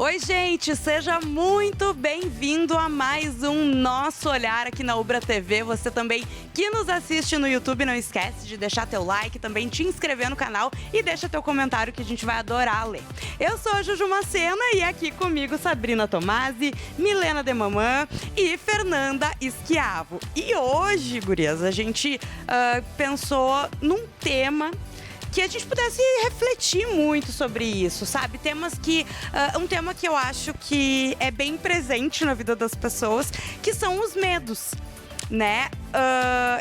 Oi, gente, seja muito bem-vindo a mais um Nosso Olhar aqui na Ubra TV. Você também que nos assiste no YouTube, não esquece de deixar teu like, também te inscrever no canal e deixa teu comentário que a gente vai adorar ler. Eu sou a Juju Macena e aqui comigo Sabrina Tomasi, Milena de Mamã e Fernanda Schiavo. E hoje, gurias, a gente pensou num tema que a gente pudesse refletir muito sobre isso, sabe? Temas que... um tema que eu acho que é bem presente na vida das pessoas, que são os medos, né?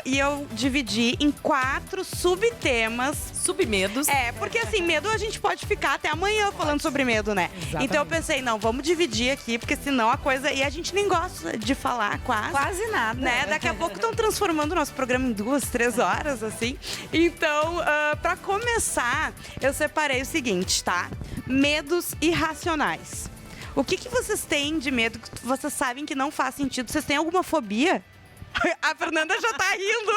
E eu dividi em 4 subtemas. Submedos. Porque assim, medo a gente pode ficar até amanhã falando sobre medo, né? Exatamente. Então eu pensei, não, vamos dividir aqui, porque senão a coisa... E a gente nem gosta de falar quase. Quase nada. Né? Daqui a pouco estão transformando o nosso programa em 2, 3 horas, assim. Então, pra começar, eu separei o seguinte, tá? Medos irracionais. O que vocês têm de medo que vocês sabem que não faz sentido? Vocês têm alguma fobia? A Fernanda já tá rindo.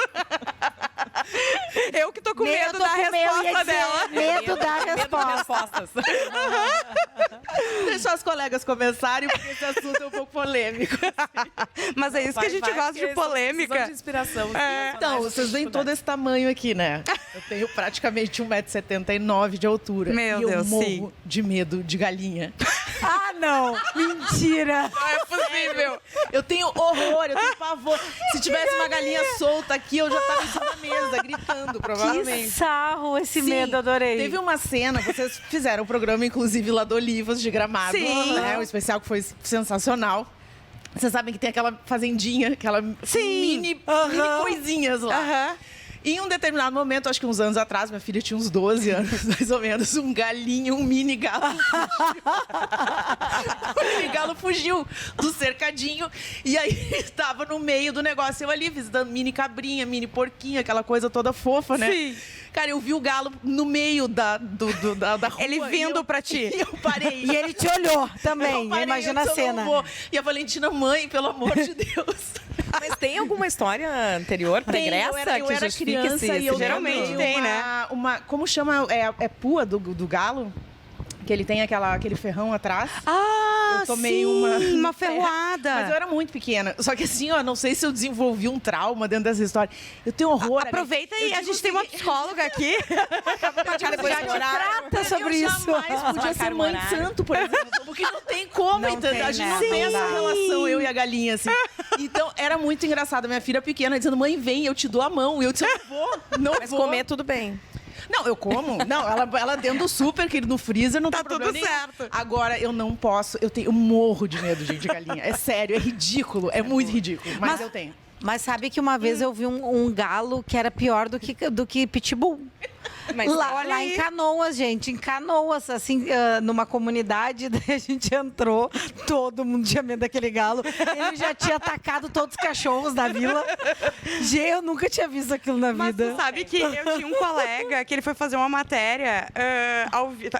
Eu que tô com medo da resposta dela. Medo da resposta. Deixa os colegas começarem, porque esse assunto é um pouco polêmico. Mas é isso que a gente gosta de polêmica. De inspiração. Então, vocês veem todo esse tamanho aqui, né? Eu tenho praticamente 1,79 m de altura. Meu e eu Deus, morro sim. de medo de galinha. Ah, não! Mentira! Não é possível. Eu tenho horror, eu tenho pavor. Se tivesse uma galinha solta aqui, eu já tava em cima da mesa, gritando, Que provavelmente. sarro esse Sim, medo, adorei. Teve uma cena, vocês fizeram um programa, inclusive, lá do Olivos, de Gramado. Sim. Né? Um especial que foi sensacional. Vocês sabem que tem aquela fazendinha, aquela mini coisinhas lá. Aham. Em um determinado momento, acho que uns anos atrás, minha filha tinha uns 12 anos, mais ou menos, um galinho, um mini galo o mini galo fugiu do cercadinho e aí estava no meio do negócio, eu ali visitando mini cabrinha, mini porquinha, aquela coisa toda fofa, né? Sim. Cara, eu vi o galo no meio da rua. Ele vindo pra ti. E eu parei. E ele te olhou também, Eu parei, imagina eu a disse, eu cena. não vou. E a Valentina, mãe, pelo amor de Deus. Mas tem alguma história anterior, pregressa, eu que era justifique criança esse e eu geralmente lembro tem, uma, né? como chama? É pua do galo? Que ele tem aquele ferrão atrás. Ah, Eu tomei sim, uma É, ferroada. mas eu era muito pequena. Só que assim, ó, não sei se eu desenvolvi um trauma dentro dessa história. Eu tenho horror. Aproveita eu e a digo gente tem uma psicóloga aqui. Trata sobre eu isso. jamais podia Marcar ser um mãe de horário. santo, por exemplo. Porque não tem como, Não entendeu? tem, A gente né? não tem essa Sim. relação, eu e a galinha, assim. Então, era muito engraçado. Minha filha pequena dizendo, mãe, vem, eu te dou a mão. E eu disse, eu não vou, não Mas vou. comer tudo bem. Não, eu como. Não, ela dentro do super, que no freezer não Tá tem problema tudo nenhum. certo. Agora, eu não posso. Eu morro de medo, gente, de galinha. É sério, é ridículo. É muito ridículo. Mas eu tenho. Mas sabe que uma vez eu vi um galo que era pior do que pitbull. Mas Lá em Canoas, gente, em Canoas, assim, numa comunidade, daí a gente entrou, todo mundo tinha medo daquele galo, ele já tinha atacado todos os cachorros da vila. Gente, eu nunca tinha visto aquilo na Mas vida. tu sabe que eu tinha um colega que ele foi fazer uma matéria,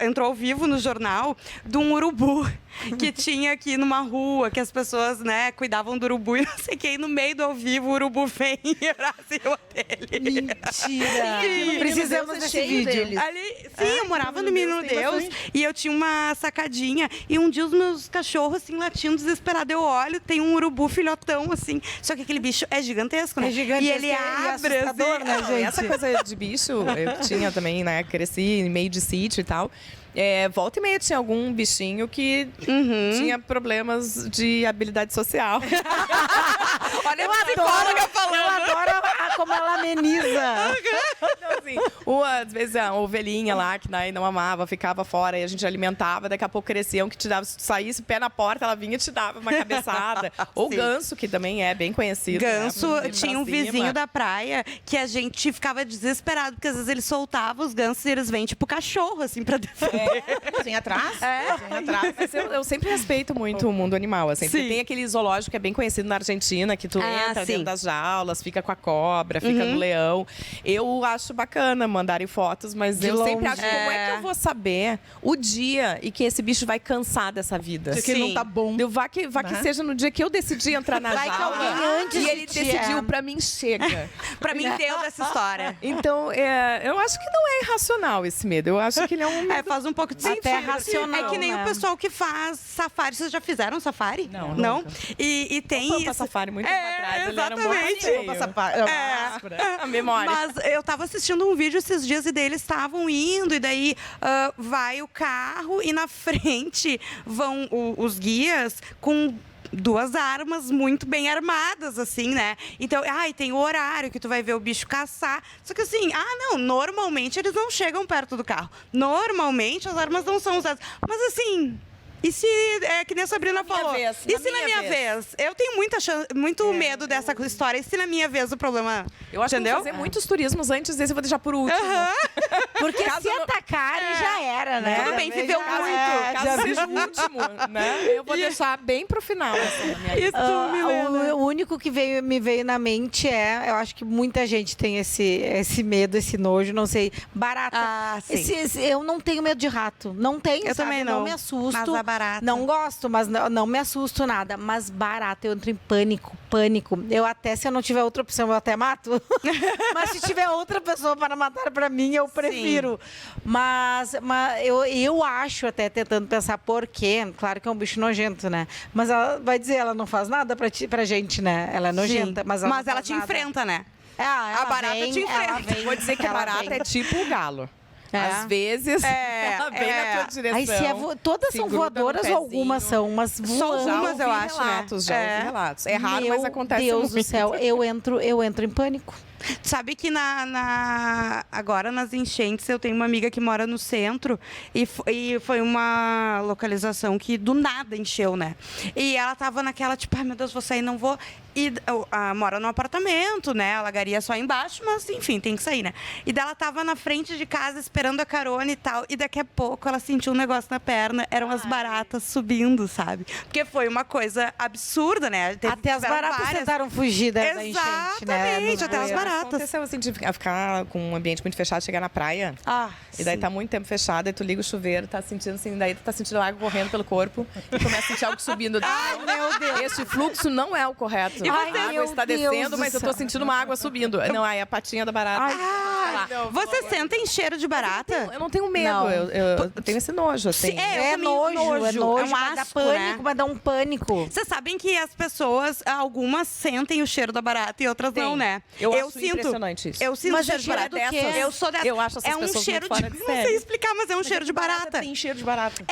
entrou ao vivo no jornal, de um urubu que tinha aqui numa rua, que as pessoas, né, cuidavam do urubu e não sei o que, e no meio do ao vivo o urubu vem pra cima dele. Mentira! Precisamos Deus é desse cheio vídeo. deles. Ali, sim, eu morava no Menino Deus, tem Deus bastante. e eu tinha uma sacadinha e um dia os meus cachorros, assim, latindo desesperado, eu olho, tem um urubu filhotão, assim, só que aquele bicho é gigantesco, né? É gigantesco E ele e abre, assustador, assim, né, Não, gente? essa coisa de bicho, eu tinha também, né? Cresci em meio de sítio e tal. Volta e meia tinha algum bichinho que tinha problemas de habilidade social. Olha a psicóloga falando. Eu adoro como ela ameniza. Então, assim, às vezes a ovelhinha lá, que não amava, ficava fora e a gente alimentava, daqui a pouco cresciam, que te dava, se tu saísse pé na porta, ela vinha e te dava uma cabeçada. Ou Sim. ganso, que também é bem conhecido. Ganso, né? tinha um vizinho da praia que a gente ficava desesperado, porque às vezes ele soltava os gansos e eles vêm tipo cachorro, assim, pra defender. Sem atrás? Sem atrás. Mas eu sempre respeito muito o mundo animal, assim. Porque Sim. tem aquele zoológico que é bem conhecido na Argentina, que tu entra sim. dentro das jaulas, fica com a cobra, fica no leão. Eu acho bacana bacana mandarem fotos, mas De eu sempre longe. acho, como é que eu vou saber o dia e que esse bicho vai cansar dessa vida? Porque não tá bom. Vai que seja no dia que eu decidi entrar na Vai que jaula alguém antes e de ele ti, decidiu pra mim, chega. Pra mim, deu dessa história. Então, eu acho que não é irracional esse medo. Eu acho que ele é um medo. Faz um pouco de sentido. Até racional, É que nem né? o pessoal que faz safari. Vocês já fizeram safari? Não, Não? nunca. E tem Foi isso. pra safari muito tempo atrás. Ele era um bom exatamente. passeio. A memória. Mas eu tava assistindo um vídeo esses dias e daí eles estavam indo, e daí vai o carro e na frente vão os guias com 2 armas muito bem armadas, assim, né? Então, tem o horário que tu vai ver o bicho caçar. Só que assim, não, normalmente eles não chegam perto do carro. Normalmente as armas não são usadas. Mas assim. E se, que nem a Sabrina falou, vez, e na se na minha minha vez? Eu tenho muito medo dessa história. E se na minha vez o problema, Eu acho entendeu? que vou fazer muitos turismos antes desse, eu vou deixar por último. Porque Caso se não- atacarem, já era, né? Tudo bem, viveu Já- muito. Caso já seja o último, né? Eu vou deixar bem pro final. Assim, na minha lista. O único que me veio na mente eu acho que muita gente tem esse medo, esse nojo, não sei, barata. Sim. Eu não tenho medo de rato, não tenho, Eu sabe? também não. Não me assusto. Mas a barata. Não gosto, mas não me assusto nada. Mas barata, eu entro em pânico. Eu até, se eu não tiver outra opção, eu até mato. Mas se tiver outra pessoa para matar para mim, eu prefiro. Mas eu acho, até tentando pensar por quê. Claro que é um bicho nojento, né? Mas ela vai dizer, ela não faz nada pra gente, né? Ela é nojenta, mas ela não faz te nada. enfrenta, né? Ela A barata vem, te enfrenta. ela vem, Vou dizer que a ela barata vem. é tipo o galo. É. Às vezes, ela vem na tua direção. Aí todas se são gruda no voadoras ou pezinho. algumas são, mas Só voando. algumas, eu acho, né? Relatos, já ouvi relatos. É raro, Meu mas acontece Deus muito. do céu, eu entro em pânico. Sabe que agora nas enchentes eu tenho uma amiga que mora no centro e foi uma localização que do nada encheu, né? E ela tava naquela, tipo, ai meu Deus, vou sair, não vou. E mora num apartamento, né? A lagaria só embaixo, mas enfim, tem que sair, né? E daí ela tava na frente de casa esperando a carona e tal. E daqui a pouco ela sentiu um negócio na perna, eram as baratas subindo, sabe? Porque foi uma coisa absurda, né? Até as tiveram baratas várias. tentaram fugir da enchente, né? Exatamente, até as bueiro. baratas. Aconteceu assim, de ficar com um ambiente muito fechado, chegar na praia. E daí sim. tá muito tempo fechado, aí tu liga o chuveiro, tá sentindo assim, daí tu tá sentindo água correndo pelo corpo e começa a sentir algo subindo. Ai, meu Deus. Esse fluxo não é o correto. E a você? água Meu está Deus descendo, do mas eu tô céu. sentindo uma água subindo. Não, aí a patinha da barata. Vocês sentem cheiro de barata? Eu não tenho medo, Não. eu tenho esse nojo, assim. Sim, eu É também nojo, é um mas dá asco, pânico, né? mas dá um pânico. Vocês sabem que as pessoas, algumas sentem o cheiro da barata e outras não, né? Eu acho sinto. impressionante isso. Eu sinto Mas cheiro é de barata. cheiro do quê? Eu sou dessa. Eu acho essas é um pessoas cheiro muito fora de Não sei série. explicar, mas é um cheiro de barata. Tem cheiro de barata.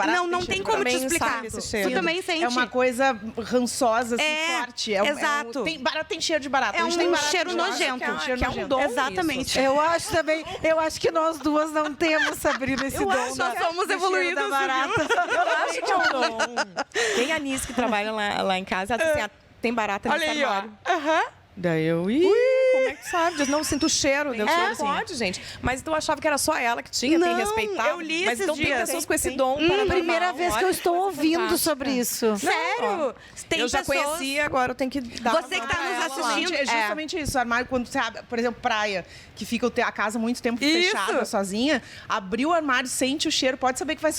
Não, não tem como te Também explicar. sabe esse cheiro. Tu também sente. É uma coisa rançosa, assim, É, forte. exato. Barata tem cheiro de barata. É A gente tem um barata cheiro de barata, nojento. que é um cheiro Que é um nojento. dom. Exatamente. Isso, Eu acho também, eu acho que nós duas não temos, Sabrina, esse dom. Nós somos do cheiro evoluídas, da barata. Eu acho que é um dom. Tem a Anis que trabalha lá em casa, ela diz assim, tem barata nesse Olha aí, ó. armário. Aham. Daí eu, como é que sabe? Diz, não, sinto o cheiro. Deu cheiro, pode, gente. Mas tu achava que era só ela que tinha, tem que Não, respeitar. eu li Mas esses então tem dias. pessoas com esse Tem. dom paranormal. Primeira vez que eu Olha estou coisa ouvindo fantástica. sobre isso. Sério? Tem eu já pessoas... conhecia, agora eu tenho que dar Você uma que tá pra nos ela lá. assistindo, É justamente isso. O armário, quando você abre, por exemplo, praia, que fica a casa muito tempo Isso. fechada, sozinha, abriu o armário, sente o cheiro, pode saber que vai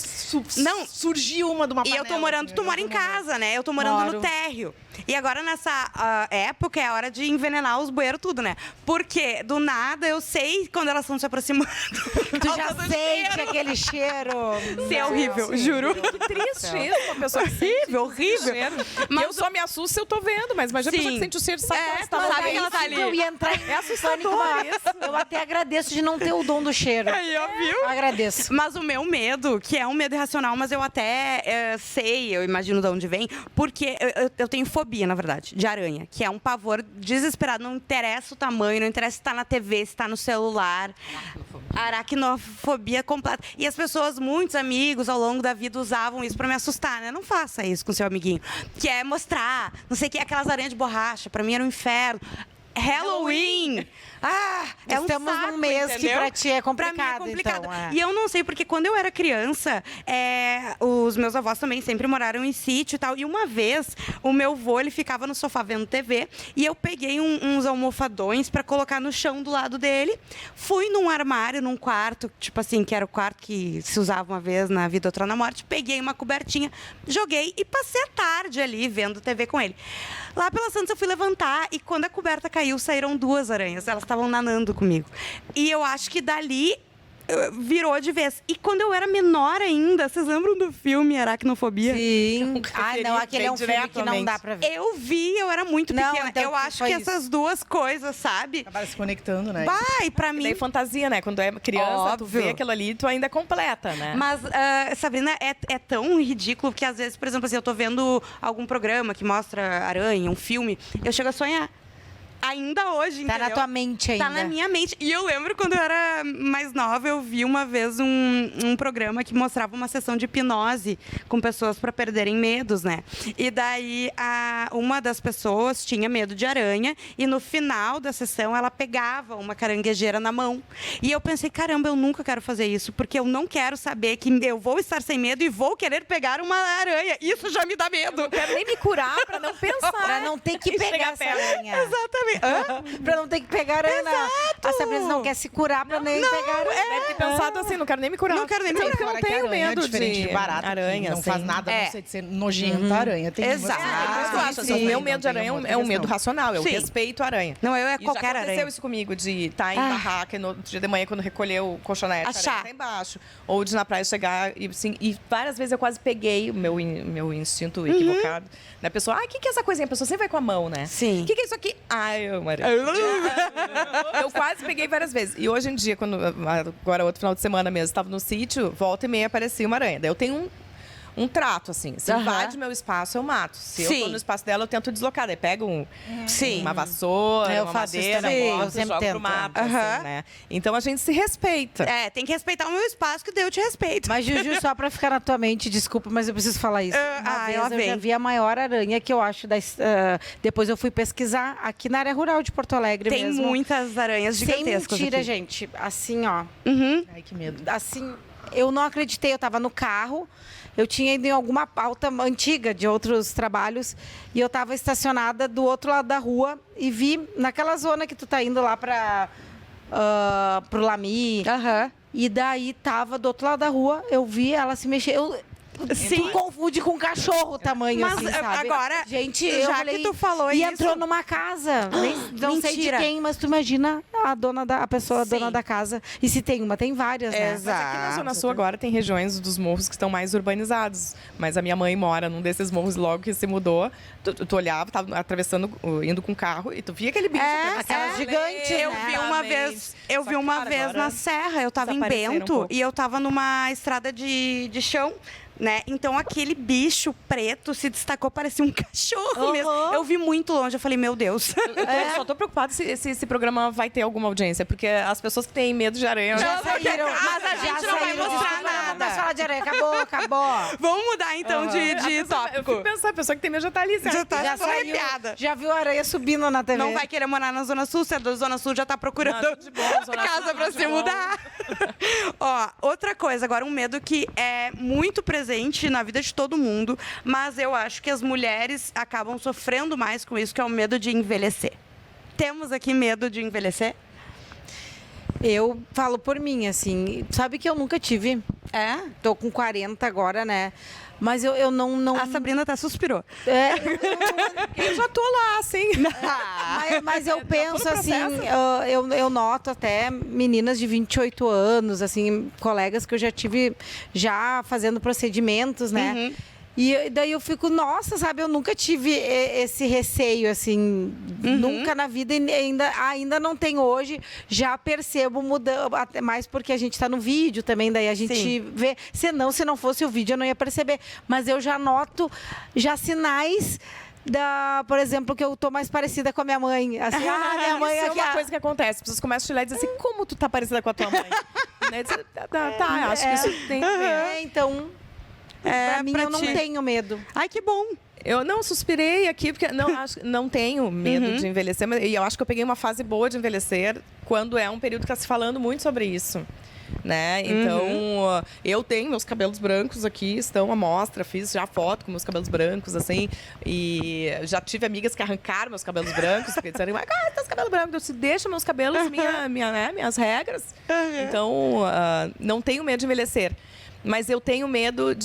Não. surgir uma de uma E panela. eu tô morando, assim, tu mora em casa, né? Eu tô morando Moro. no térreo. E agora nessa época é a hora de envenenar os bueiros tudo, né? Porque do nada eu sei quando elas estão se aproximando. Tu já sente aquele cheiro. Isso é horrível, juro. Que triste isso, uma pessoa que sente Horrível, horrível. cheiro. Mas Eu só me assusto se eu tô vendo, mas imagina a pessoa Sim. que sente o cheiro e sabe que ela está mas lá sabe que dentro. ela tá ali. Eu ia entrar em pânico, mas eu até agradeço de não ter o dom do cheiro. Aí, ó, viu? Agradeço. Mas o meu medo, que é um medo irracional, mas eu até sei, eu imagino de onde vem, porque eu tenho fobia, na verdade, de aranha, que é um pavor desesperado, não interessa o tamanho, não interessa se tá na TV, se tá no celular. Aracnofobia completa. E as pessoas, muitos amigos, ao longo da vida, usavam isso pra me assustar, né? Não faça isso com seu amiguinho. Que é mostrar, não sei o que, aquelas aranhas de borracha, pra mim era um inferno. Halloween! Estamos saco, num mês que entendeu? pra ti é Pra mim complicado, é complicado. então, é. E eu não sei, porque quando eu era criança, os meus avós também sempre moraram em sítio e tal. E uma vez, o meu avô, ele ficava no sofá vendo TV e eu peguei uns almofadões pra colocar no chão do lado dele. Fui num armário, num quarto, tipo assim, que era o quarto que se usava uma vez na vida, outra na morte. Peguei uma cobertinha, joguei e passei a tarde ali vendo TV com ele. Lá pela Santos eu fui levantar e quando a coberta caiu, saíram 2 aranhas. Elas estavam nanando comigo. E eu acho que dali virou de vez. E quando eu era menor ainda, vocês lembram do filme Aracnofobia? Sim. Não, aquele é um bem filme que não diretamente. dá pra ver. Eu vi, eu era muito Não, pequena. então Eu acho foi que isso. essas duas coisas, sabe? Acabaram se conectando, né? Vai, pra E mim. daí fantasia, né? Quando é criança, tu Óbvio. vê aquilo ali, tu ainda completa, né? Mas, Sabrina, é tão ridículo que às vezes, por exemplo, assim, eu tô vendo algum programa que mostra aranha, um filme, eu chego a sonhar. Ainda hoje, Tá entendeu? na tua mente ainda. Tá na minha mente. E eu lembro quando eu era mais nova, eu vi uma vez um programa que mostrava uma sessão de hipnose com pessoas para perderem medos, né? E daí uma das pessoas tinha medo de aranha e no final da sessão ela pegava uma caranguejeira na mão. E eu pensei, caramba, eu nunca quero fazer isso, porque eu não quero saber que eu vou estar sem medo e vou querer pegar uma aranha. Isso já me dá medo. Não quero nem me curar pra não pensar. Pra não ter que em pegar chegar essa perto. aranha. Exatamente. Hã? Pra não ter que pegar aranha. Exato. A Sabrina não quer se curar pra nem pegar aranha. Deve ter pensado assim, não quero nem me curar. Não quero nem me Sim, curar. porque eu não Fora que tenho aranha medo é diferente de barata, aranha, que não faz assim. nada, a É. não ser de ser nojenta a aranha. Tem umas- Exato. Mas eu acho, assim, Sim, o meu não medo de tem aranha uma é um outra medo questão. racional, eu Sim. respeito a aranha. Não, eu E já qualquer aconteceu aranha. isso comigo, de estar em barraca e no outro dia de manhã, quando recolher o colchonete, a Achar. aranha tá embaixo. Ou de na praia chegar e assim, e várias vezes eu quase peguei o meu instinto equivocado. Né? A pessoa, o que é essa coisinha? A pessoa sempre vai com a mão, né? Sim. O que é isso aqui? Ai, eu aranha. Eu quase peguei várias vezes. E hoje em dia, agora outro final de semana mesmo, estava no sítio, volta e meia aparecia uma aranha. Daí eu tenho um trato, assim. Se Aham. invade meu espaço, eu mato. Se eu Sim. tô no espaço dela, eu tento deslocar. Daí pego Sim. uma vassoura, Eu uma faço isso madeira, também, eu boto, sempre jogo pro tento. mato, Aham. assim, né? Então a gente se respeita. Tem que respeitar o meu espaço, que Deus te respeita. Mas, Juju, só pra ficar na tua mente, desculpa, mas eu preciso falar isso. Uma ela vez eu já vem. vi a maior aranha que eu acho. Depois eu fui pesquisar aqui na área rural de Porto Alegre Tem mesmo. muitas aranhas Sem gigantescas mentira, aqui. gente. Assim, ó. Uhum. Ai, que medo. Assim, eu não acreditei. Eu tava no carro, eu tinha ido em alguma pauta antiga de outros trabalhos e eu tava estacionada do outro lado da rua e vi naquela zona que tu tá indo lá pro Lami. Aham. E daí tava do outro lado da rua, eu vi ela se mexer. Sim. Tu confunde com um cachorro o tamanho, Mas, assim, sabe? agora, gente, já eu que falei, tu falou e isso- entrou numa casa. Não sei de mentira. quem, mas tu imagina a pessoa Sim. dona da casa. E se tem uma, tem várias, né? Exato. Mas aqui na Zona Sul agora tem regiões dos morros que estão mais urbanizados. Mas a minha mãe mora num desses morros logo que se mudou. Tu olhava, tava atravessando, indo com o carro e tu via aquele bicho. aquelas gigantes, Eu né? vi uma vez, Só que, cara, vez agora na serra, eu tava em desapareceram um Bento pouco. e eu tava numa estrada de chão. Né? Então aquele bicho preto se destacou, parecia um cachorro mesmo. Eu vi muito longe, eu falei, meu Deus. Eu só tô preocupada se esse programa vai ter alguma audiência, porque as pessoas que têm medo de aranha. Já Não, saíram. mas a já gente não vai saíram. mostrar Desculpa, não nada. vamos falar de aranha. Acabou. Vamos mudar então de A pessoa- Eu tópico. fico pensando, a pessoa que tem medo já tá ali. Já tá Já só saiu. arrepiada. Já viu a aranha subindo na TV. Não vai querer morar na Zona Sul, se é da Zona Sul já tá procurando Não, de boa, Zona casa Sul, pra de se boa. mudar. Ó, outra coisa, agora um medo que é muito presente na vida de todo mundo, mas eu acho que as mulheres acabam sofrendo mais com isso, que é o medo de envelhecer. Temos aqui medo de envelhecer? Eu falo por mim, assim. Sabe que eu nunca tive. É? Tô com 40 agora, né? Mas eu não... A Sabrina até suspirou. É, Eu já tô lá, assim. mas eu penso no assim, processo. eu noto até meninas de 28 anos, assim, colegas que eu já tive já fazendo procedimentos, né? E daí eu fico, nossa, sabe, eu nunca tive esse receio, assim, nunca na vida, e ainda não tenho hoje, já percebo mudando, até mais porque a gente tá no vídeo também, daí a gente Sim. vê, se não fosse o vídeo eu não ia perceber, mas eu já noto já sinais por exemplo, que eu tô mais parecida com a minha mãe, assim, minha mãe Isso é aqui, uma coisa que acontece. As pessoas começam a te olhar e dizer assim, como tu tá parecida com a tua mãe? Né? Diz, tá, acho que isso tem a ver. então... Pra mim, eu não tenho medo. Ai, que bom. Eu não suspirei aqui, porque não tenho medo de envelhecer. E eu acho que eu peguei uma fase boa de envelhecer quando é um período que está se falando muito sobre isso. Né? Então, eu tenho meus cabelos brancos aqui, estão à mostra, fiz já foto com meus cabelos brancos, assim, e já tive amigas que arrancaram meus cabelos brancos, porque disseram, teus cabelos brancos, eu disse, deixa meus cabelos, minhas regras. Então, não tenho medo de envelhecer, mas eu tenho medo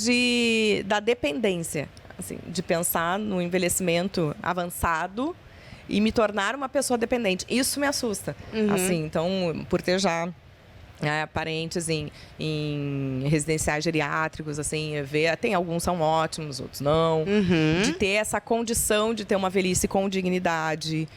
da dependência, assim, de pensar no envelhecimento avançado e me tornar uma pessoa dependente. Isso me assusta, assim, então, por ter já parentes em residenciais geriátricos, assim, tem alguns são ótimos, outros não. De ter essa condição de ter uma velhice com dignidade,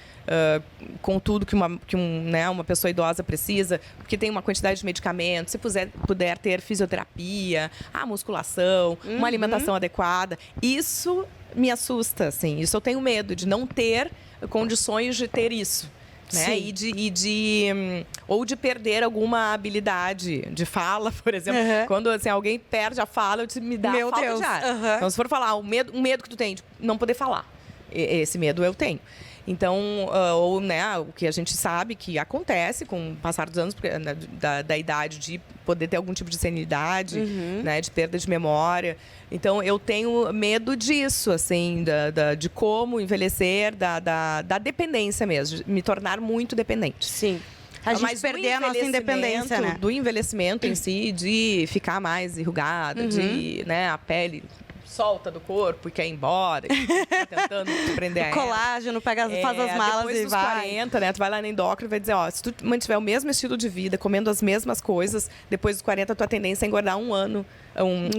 com tudo que uma pessoa idosa precisa, porque tem uma quantidade de medicamentos, se puder ter fisioterapia, a musculação, uma alimentação adequada. Isso me assusta, assim. Isso eu tenho medo de não ter condições de ter isso. Né? Ou de perder alguma habilidade de fala, por exemplo. Quando assim, alguém perde a fala, me dá falta de ar. Então, se for falar, um medo que tu tem de não poder falar, esse medo eu tenho. Então, o que a gente sabe que acontece com o passar dos anos, da idade, de poder ter algum tipo de senilidade, né, de perda de memória. Então, eu tenho medo disso, assim, de como envelhecer, da dependência mesmo, de me tornar muito dependente. Sim. A gente perder a nossa independência, né? Do envelhecimento em si, de ficar mais enrugada, de, né, a pele solta do corpo e quer ir embora, e tá tentando prender o colágeno, faz as malas depois e dos vai. 40, né? Tu vai lá na endócrina e vai dizer, se tu mantiver o mesmo estilo de vida, comendo as mesmas coisas, depois dos 40, a tua tendência é engordar um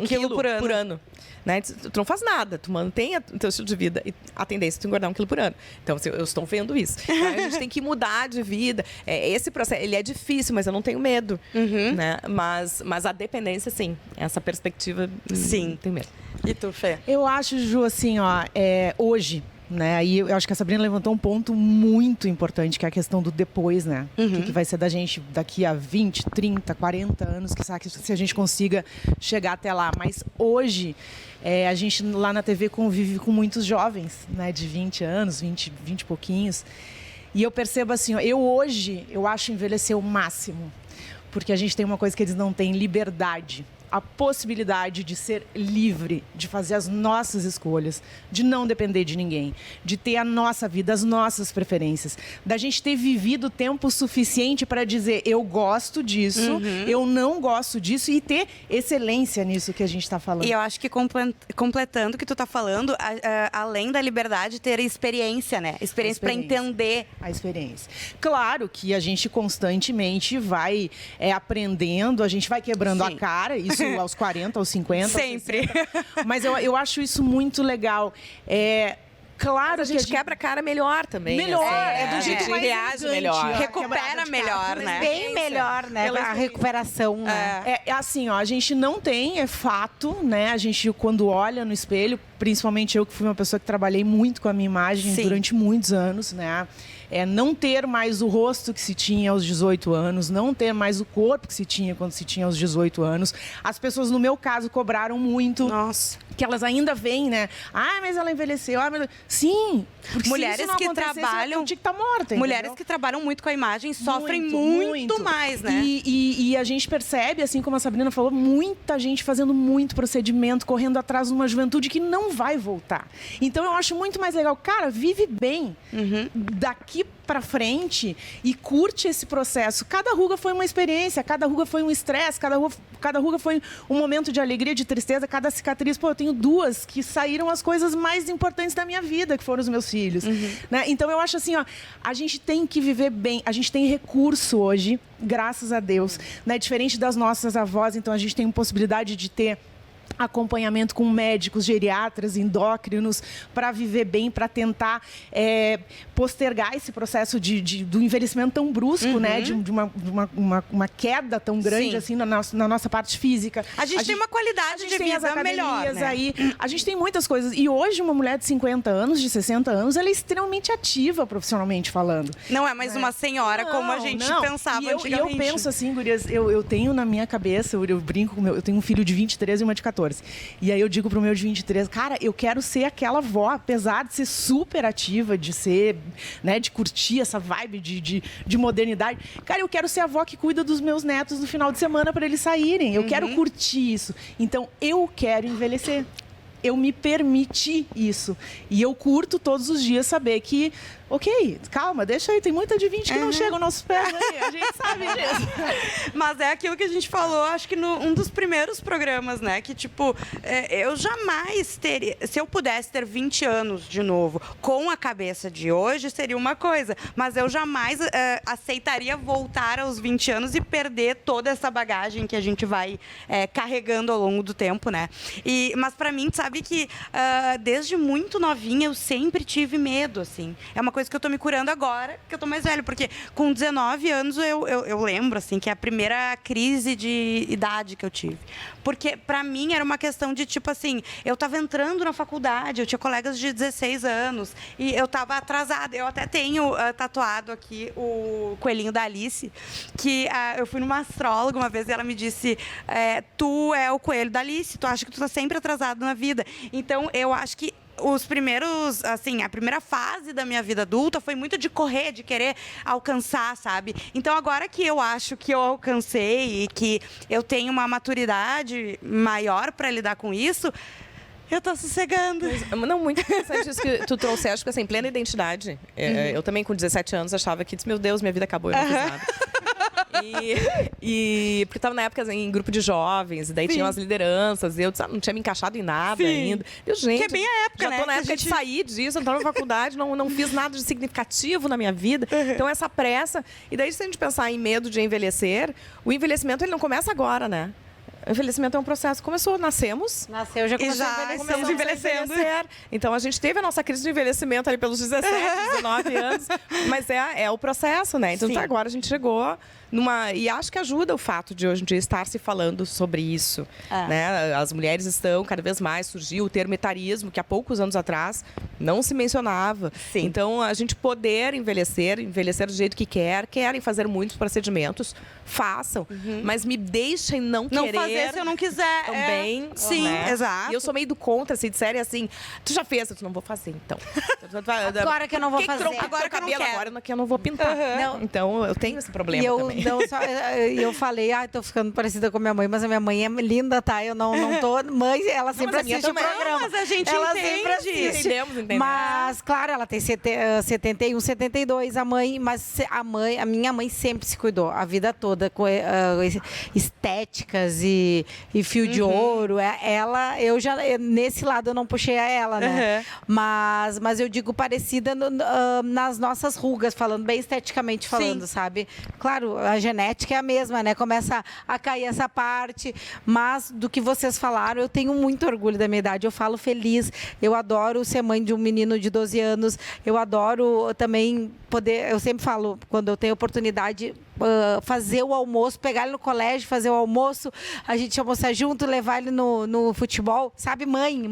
quilo por ano. Né? Tu não faz nada, tu mantém o teu estilo de vida e a tendência é tu engordar 1 quilo por ano. Então, eu estou vendo isso. Então, a gente tem que mudar de vida. Esse processo, ele é difícil, mas eu não tenho medo. Né? Mas a dependência, sim. Essa perspectiva, sim. Não tenho medo. E tu, Fê? Eu acho, Ju, assim, hoje, né? Aí eu acho que a Sabrina levantou um ponto muito importante, que é a questão do depois, né? O que vai ser da gente daqui a 20, 30, 40 anos, que sabe, se a gente consiga chegar até lá. Mas hoje, a gente lá na TV convive com muitos jovens, né? De 20 anos, 20 e pouquinhos. E eu percebo assim, eu acho envelhecer o máximo. Porque a gente tem uma coisa que eles não têm, liberdade. A possibilidade de ser livre, de fazer as nossas escolhas, de não depender de ninguém, de ter a nossa vida, as nossas preferências, da gente ter vivido tempo suficiente para dizer eu gosto disso, eu não gosto disso e ter excelência nisso que a gente está falando. E eu acho que completando o que tu está falando, além da liberdade, ter experiência, né? Experiência para entender. A experiência. Claro que a gente constantemente vai aprendendo, a gente vai quebrando a cara, isso aos 40, aos 50. Sempre. Aos 60. Mas eu acho isso muito legal. Claro, mas a gente quebra a cara melhor também. Melhor, assim, do jeito mais reage melhor. Recupera melhor, né? Bem melhor, né? A recuperação, né? Assim, a gente não tem, é fato, né? A gente, quando olha no espelho, principalmente eu que fui uma pessoa que trabalhei muito com a minha imagem durante muitos anos, né? Não ter mais o rosto que se tinha aos 18 anos, não ter mais o corpo que se tinha quando se tinha aos 18 anos. As pessoas, no meu caso, cobraram muito. Nossa. Que elas ainda veem, né? Mas ela envelheceu. Sim, porque mulheres se isso não que trabalham, eu tinha que estar morta. Mulheres que trabalham muito com a imagem sofrem muito mais, né? E a gente percebe, assim como a Sabrina falou, muita gente fazendo muito procedimento, correndo atrás de uma juventude que não vai voltar. Então eu acho muito mais legal. Cara, vive bem daqui pra frente e curte esse processo. Cada ruga foi uma experiência, cada ruga foi um estresse, cada ruga foi um momento de alegria, de tristeza, cada cicatriz. Eu tenho 2 que saíram as coisas mais importantes da minha vida, que foram os meus filhos. Né? Então eu acho assim, a gente tem que viver bem, a gente tem recurso hoje, graças a Deus, né? Diferente das nossas avós, então a gente tem possibilidade de ter acompanhamento com médicos, geriatras, endócrinos, para viver bem, para tentar postergar esse processo do envelhecimento tão brusco, né? De uma queda tão grande assim na nossa parte física. A gente tem uma qualidade de vida melhor, né? Aí, a gente tem muitas coisas. E hoje, uma mulher de 50 anos, de 60 anos, ela é extremamente ativa profissionalmente falando. Não é mais uma senhora como a gente pensava antigamente. E eu penso assim, gurias, eu tenho na minha cabeça, eu brinco com eu tenho um filho de 23 e uma de 14. 14. E aí eu digo pro meu de 23, cara, eu quero ser aquela avó, apesar de ser super ativa, de ser, né, de curtir essa vibe de modernidade. Cara, eu quero ser a avó que cuida dos meus netos no final de semana para eles saírem. Eu quero curtir isso. Então, eu quero envelhecer. Eu me permiti isso. E eu curto todos os dias saber que, ok, calma, deixa aí, tem muita de 20 que não chega aos nossos pés aí, a gente sabe disso. Mas é aquilo que a gente falou, acho que um dos primeiros programas, né? Que, tipo, eu jamais teria... Se eu pudesse ter 20 anos de novo, com a cabeça de hoje, seria uma coisa. Mas eu jamais aceitaria voltar aos 20 anos e perder toda essa bagagem que a gente vai carregando ao longo do tempo, né? Mas pra mim, sabe que desde muito novinha eu sempre tive medo, assim. É uma coisa que eu tô me curando agora, que eu tô mais velha, porque com 19 anos eu lembro, assim, que é a primeira crise de idade que eu tive. Porque pra mim era uma questão de, tipo assim, eu tava entrando na faculdade, eu tinha colegas de 16 anos e eu tava atrasada. Eu até tenho tatuado aqui o coelhinho da Alice, que eu fui numa astróloga uma vez e ela me disse, tu é o coelho da Alice, tu acha que tu tá sempre atrasado na vida. Então, eu acho que os primeiros, assim, a primeira fase da minha vida adulta foi muito de correr, de querer alcançar, sabe? Então, agora que eu acho que eu alcancei e que eu tenho uma maturidade maior para lidar com isso, eu tô sossegando. Não, muito interessante isso que tu trouxe. Acho que, assim, plena identidade. Eu também, com 17 anos, achava que, meu Deus, minha vida acabou, eu não fiz nada. Porque estava na época em grupo de jovens, e daí tinham as lideranças, e eu não tinha me encaixado em nada ainda. Eu, gente, que é bem a época, já tô na época de sair disso, entrar na faculdade, não fiz nada de significativo na minha vida. Então, essa pressa. E daí, se a gente pensar em medo de envelhecer, o envelhecimento ele não começa agora, né? O envelhecimento é um processo. Nasceu, já começou a envelhecer. Então, a gente teve a nossa crise de envelhecimento ali pelos 17, 19 anos. Mas é o processo, né? Então, agora a gente chegou numa... E acho que ajuda o fato de hoje em dia estar se falando sobre isso. Né? As mulheres estão cada vez mais... Surgiu o termo etarismo, que há poucos anos atrás não se mencionava. Sim. Então, a gente poder envelhecer do jeito que querem fazer muitos procedimentos, façam. Mas me deixem não querer... fazer se eu não quiser. Também. Sim, né? exato. E eu sou meio do contra, assim, de série assim, tu já fez, eu não vou fazer, então. Agora que eu não vou fazer. Agora que eu não quero. Agora que eu não vou pintar. Não, então, eu tenho esse problema também. Eu falei, tô ficando parecida com a minha mãe, mas a minha mãe é linda, tá? Eu não tô... Mãe, ela sempre assiste o programa. Mas a gente ela entende. sempre assiste. Entendemos. Mas, claro, ela tem 71, 72, a mãe, mas a minha mãe sempre se cuidou, a vida toda, com estéticas e fio de ouro. Nesse lado eu não puxei a ela, né? Mas eu digo parecida nas nossas rugas, falando bem esteticamente falando, sabe? Claro, a genética é a mesma, né? Começa a cair essa parte, mas do que vocês falaram, eu tenho muito orgulho da minha idade, eu falo feliz, eu adoro ser mãe de um menino de 12 anos, eu adoro também poder, eu sempre falo, quando eu tenho oportunidade, fazer o almoço, pegar ele no colégio, fazer o almoço, a gente almoçar junto, levar ele no futebol, sabe? Mãe.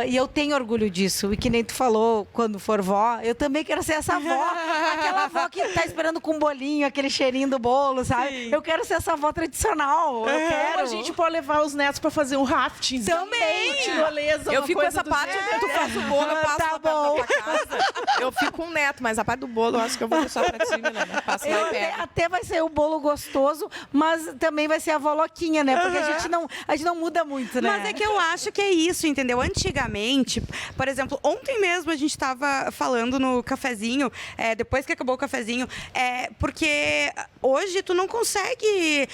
E eu tenho orgulho disso. E que nem tu falou, quando for vó, eu também quero ser essa avó. Aquela avó que tá esperando com um bolinho, aquele cheirinho do bolo, sabe? Sim. Eu quero ser essa avó tradicional. Eu quero. A gente pode levar os netos pra fazer um rafting. Também. Tirolesa, eu fico com essa parte, tu faz o bolo, eu passo Tá bom. pra casa. Eu fico com o neto, mas a parte do bolo eu acho que eu vou deixar pra ti, né? Passo lá e pego. Até vai ser o bolo gostoso, mas também vai ser a avó louquinha, né? Porque a gente não muda muito, né? Mas é que eu acho que é isso, entendeu? Antigamente, por exemplo, ontem mesmo a gente estava falando no cafezinho, depois que acabou o cafezinho, porque hoje tu não consegue...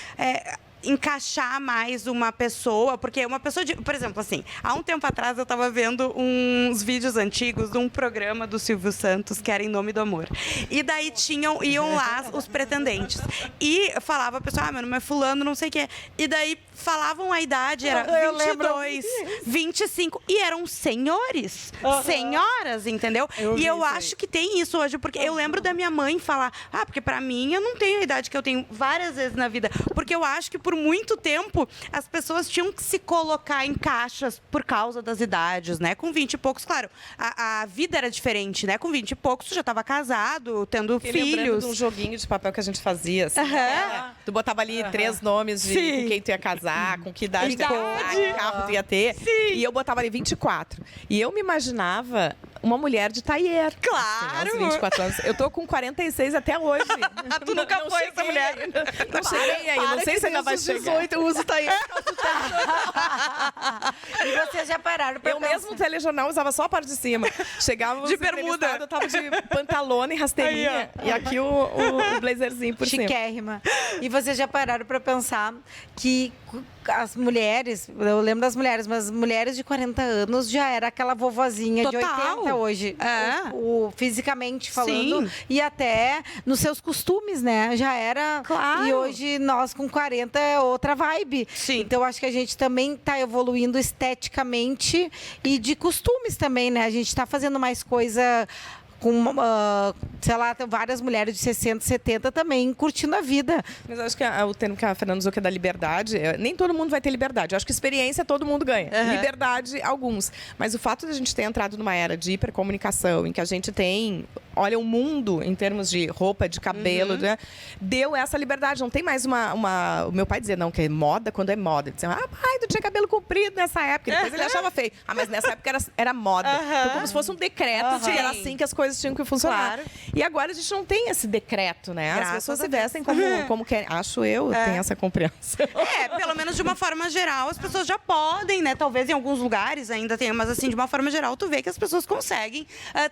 encaixar mais uma pessoa, porque uma pessoa por exemplo, assim, há um tempo atrás eu estava vendo uns vídeos antigos de um programa do Silvio Santos que era Em Nome do Amor. E daí iam lá os pretendentes. E falava a pessoa, meu nome é fulano, não sei o quê. E daí falavam a idade, era 22, 25, e eram senhores, senhoras, entendeu? Eu acho que tem isso hoje, porque eu lembro da minha mãe falar, porque pra mim eu não tenho a idade que eu tenho várias vezes na vida, porque eu acho que por muito tempo as pessoas tinham que se colocar em caixas por causa das idades, né? Com 20 e poucos, claro, a vida era diferente, né? Com 20 e poucos tu já estava casado, tendo filhos. De um joguinho de papel que a gente fazia, assim, tu botava ali 3 nomes de com quem tu ia casar. casar, com que idade tu ia casar, que carro tu ia ter. Sim. E eu botava ali 24. E eu me imaginava uma mulher de taier. Claro. Aos 24 anos. Eu tô com 46 até hoje. Tu nunca foi essa mulher. Não cheguei aí, não sei se ainda vai chegar. 18 eu uso taier. E vocês já pararam pra Eu mesmo no telejornal usava só a parte de cima. Chegava De bermuda. eu tava de pantalona e rasteirinha. Aí, e aqui o blazerzinho por cima. chiquérrima. E vocês já pararam para pensar que as mulheres, eu lembro das mulheres, mas mulheres de 40 anos já era aquela vovozinha de Total. 80 hoje. É. Fisicamente falando. Sim. E até nos seus costumes, né? Já era. Claro. E hoje nós com 40 é outra vibe. Sim. Então acho que a gente também está evoluindo esteticamente e de costumes também, né? A gente está fazendo mais coisa com, sei lá, tem várias mulheres de 60, 70 também curtindo a vida. Mas eu acho que o termo que a Fernanda usou, que é da liberdade, nem todo mundo vai ter liberdade. Eu acho que experiência todo mundo ganha. Uhum. Liberdade, alguns. Mas o fato de a gente ter entrado numa era de hipercomunicação, em que a gente tem, olha, o mundo em termos de roupa, de cabelo, né, deu essa liberdade. Não tem mais o meu pai dizia, não, que é moda quando é moda. Ele dizia, pai, tu tinha cabelo comprido nessa época. Depois ele achava feio. Mas nessa época era moda. Então, como se fosse um decreto de que era assim que as coisas tinham que funcionar. Claro. E agora a gente não tem esse decreto, né? Graças As pessoas a se Deus. vestem como querem. Acho eu, tenho essa compreensão. Pelo menos de uma forma geral, as pessoas já podem, né? Talvez em alguns lugares ainda tenha, mas assim, de uma forma geral, tu vê que as pessoas conseguem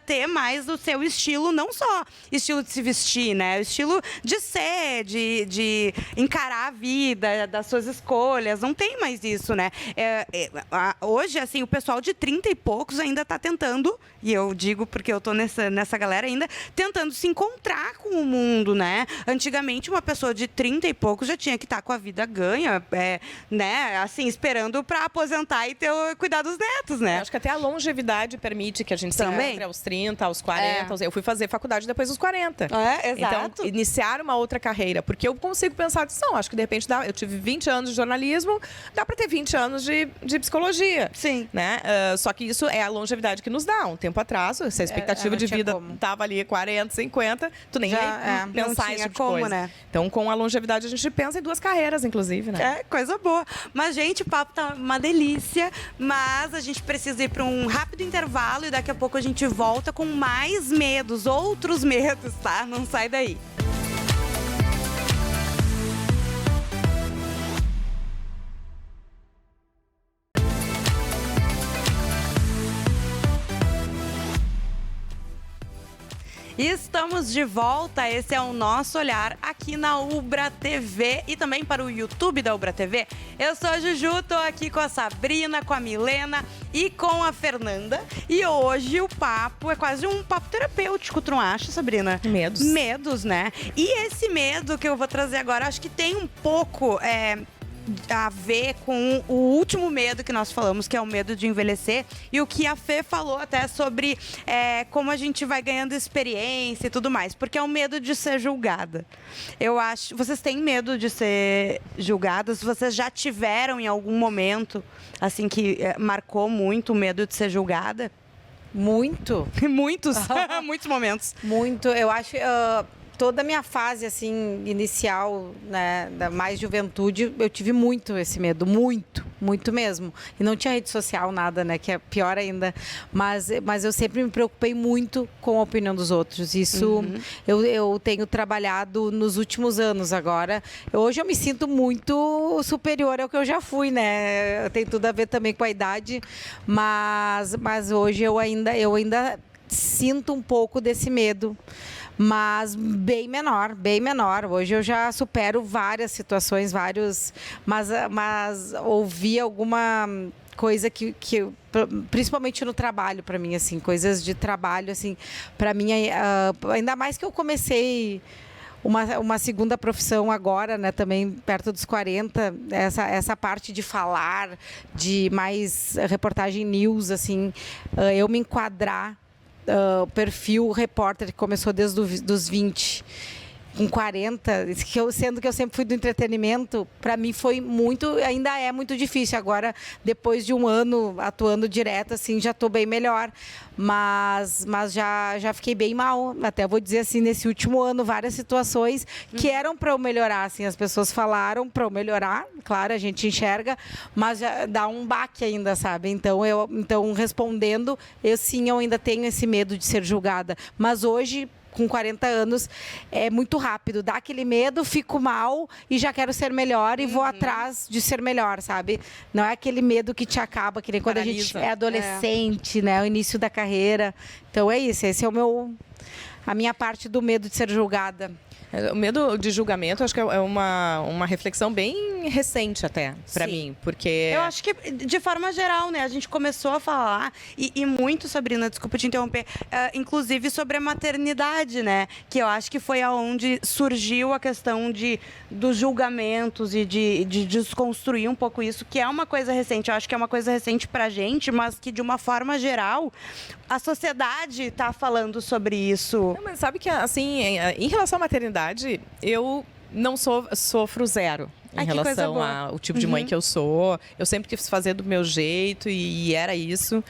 ter mais o seu estilo, não só estilo de se vestir, né? O estilo de ser, de encarar a vida, das suas escolhas. Não tem mais isso, né? Hoje, assim, o pessoal de 30 e poucos ainda tá tentando, e eu digo porque eu tô nessa galera ainda, tentando se encontrar com o mundo, né? Antigamente, uma pessoa de 30 e poucos já tinha que estar com a vida ganha, né? Assim, esperando para aposentar e cuidar dos netos, né? Eu acho que até a longevidade permite que a gente se Também. encontre aos 30, aos 40. Eu fui fazer faculdade depois dos 40. Exato. Então, iniciar uma outra carreira. Porque eu consigo pensar, não, acho que de repente eu tive 20 anos de jornalismo, dá para ter 20 anos de psicologia. Sim. Né? Só que isso é a longevidade que nos dá. Um tempo atrás, essa expectativa não de tinha vida como. tava ali 40, 50, tu nem ia não pensar tinha esse tipo como, de coisa. né? Então, com a longevidade, a gente pensa em duas carreiras, inclusive, né? Coisa boa. Mas, gente, o papo tá uma delícia, mas a gente precisa ir para um rápido intervalo e daqui a pouco a gente volta com mais medos, outros medos, tá? Não sai daí. Estamos de volta, esse é o Nosso Olhar aqui na Ubra TV e também para o YouTube da Ubra TV. Eu sou a Juju, tô aqui com a Sabrina, com a Milena e com a Fernanda. E hoje o papo é quase um papo terapêutico, tu não acha, Sabrina? Medos. Medos, né? E esse medo que eu vou trazer agora, acho que tem um pouco a ver com o último medo que nós falamos, que é o medo de envelhecer, e o que a Fê falou até sobre como a gente vai ganhando experiência e tudo mais, porque é o medo de ser julgada. Eu acho... Vocês têm medo de ser julgadas? Vocês já tiveram em algum momento, assim, que marcou muito o medo de ser julgada? Muito. Muitos. Muitos momentos. Muito. Eu acho... toda a minha fase, assim, inicial, né, da mais juventude, eu tive muito esse medo, muito mesmo. E não tinha rede social, nada, né, que é pior ainda. Mas eu sempre me preocupei muito com a opinião dos outros. Isso eu tenho trabalhado nos últimos anos agora. Hoje eu me sinto muito superior ao que eu já fui, né? Tem tudo a ver também com a idade, mas hoje eu ainda sinto um pouco desse medo. Mas bem menor. Hoje eu já supero várias situações, mas ouvi alguma coisa que principalmente no trabalho, para mim, assim, coisas de trabalho, assim, para mim, ainda mais que eu comecei uma segunda profissão agora, né, também perto dos 40, essa parte de falar, de mais reportagem news, assim, eu me enquadrar, o perfil repórter que começou desde os 20. com 40, sendo que eu sempre fui do entretenimento, para mim foi muito, ainda é muito difícil. Agora, depois de um ano atuando direto, assim, já estou bem melhor. Mas já fiquei bem mal. Até vou dizer assim, nesse último ano, várias situações que eram para eu melhorar. Assim, as pessoas falaram para eu melhorar, claro, a gente enxerga, mas já dá um baque ainda, sabe? Então, respondendo, eu ainda tenho esse medo de ser julgada. Mas hoje, com 40 anos, é muito rápido. Dá aquele medo, fico mal e já quero ser melhor e vou atrás de ser melhor, sabe? Não é aquele medo que te acaba, que nem quando a gente é adolescente, né? O início da carreira. Então é isso, esse é a minha parte do medo de ser julgada. O medo de julgamento, acho que é uma reflexão bem recente até, para mim, porque... Eu acho que, de forma geral, né, a gente começou a falar, e muito, Sabrina, desculpa te interromper, inclusive sobre a maternidade, né, que eu acho que foi aonde surgiu a questão dos julgamentos e de desconstruir um pouco isso, que é uma coisa recente. Eu acho que é uma coisa recente pra gente, mas que, de uma forma geral, a sociedade está falando sobre isso. Não, mas sabe que, assim, em relação à maternidade, eu não sofro zero em relação ao tipo de mãe que eu sou. Eu sempre quis fazer do meu jeito e era isso.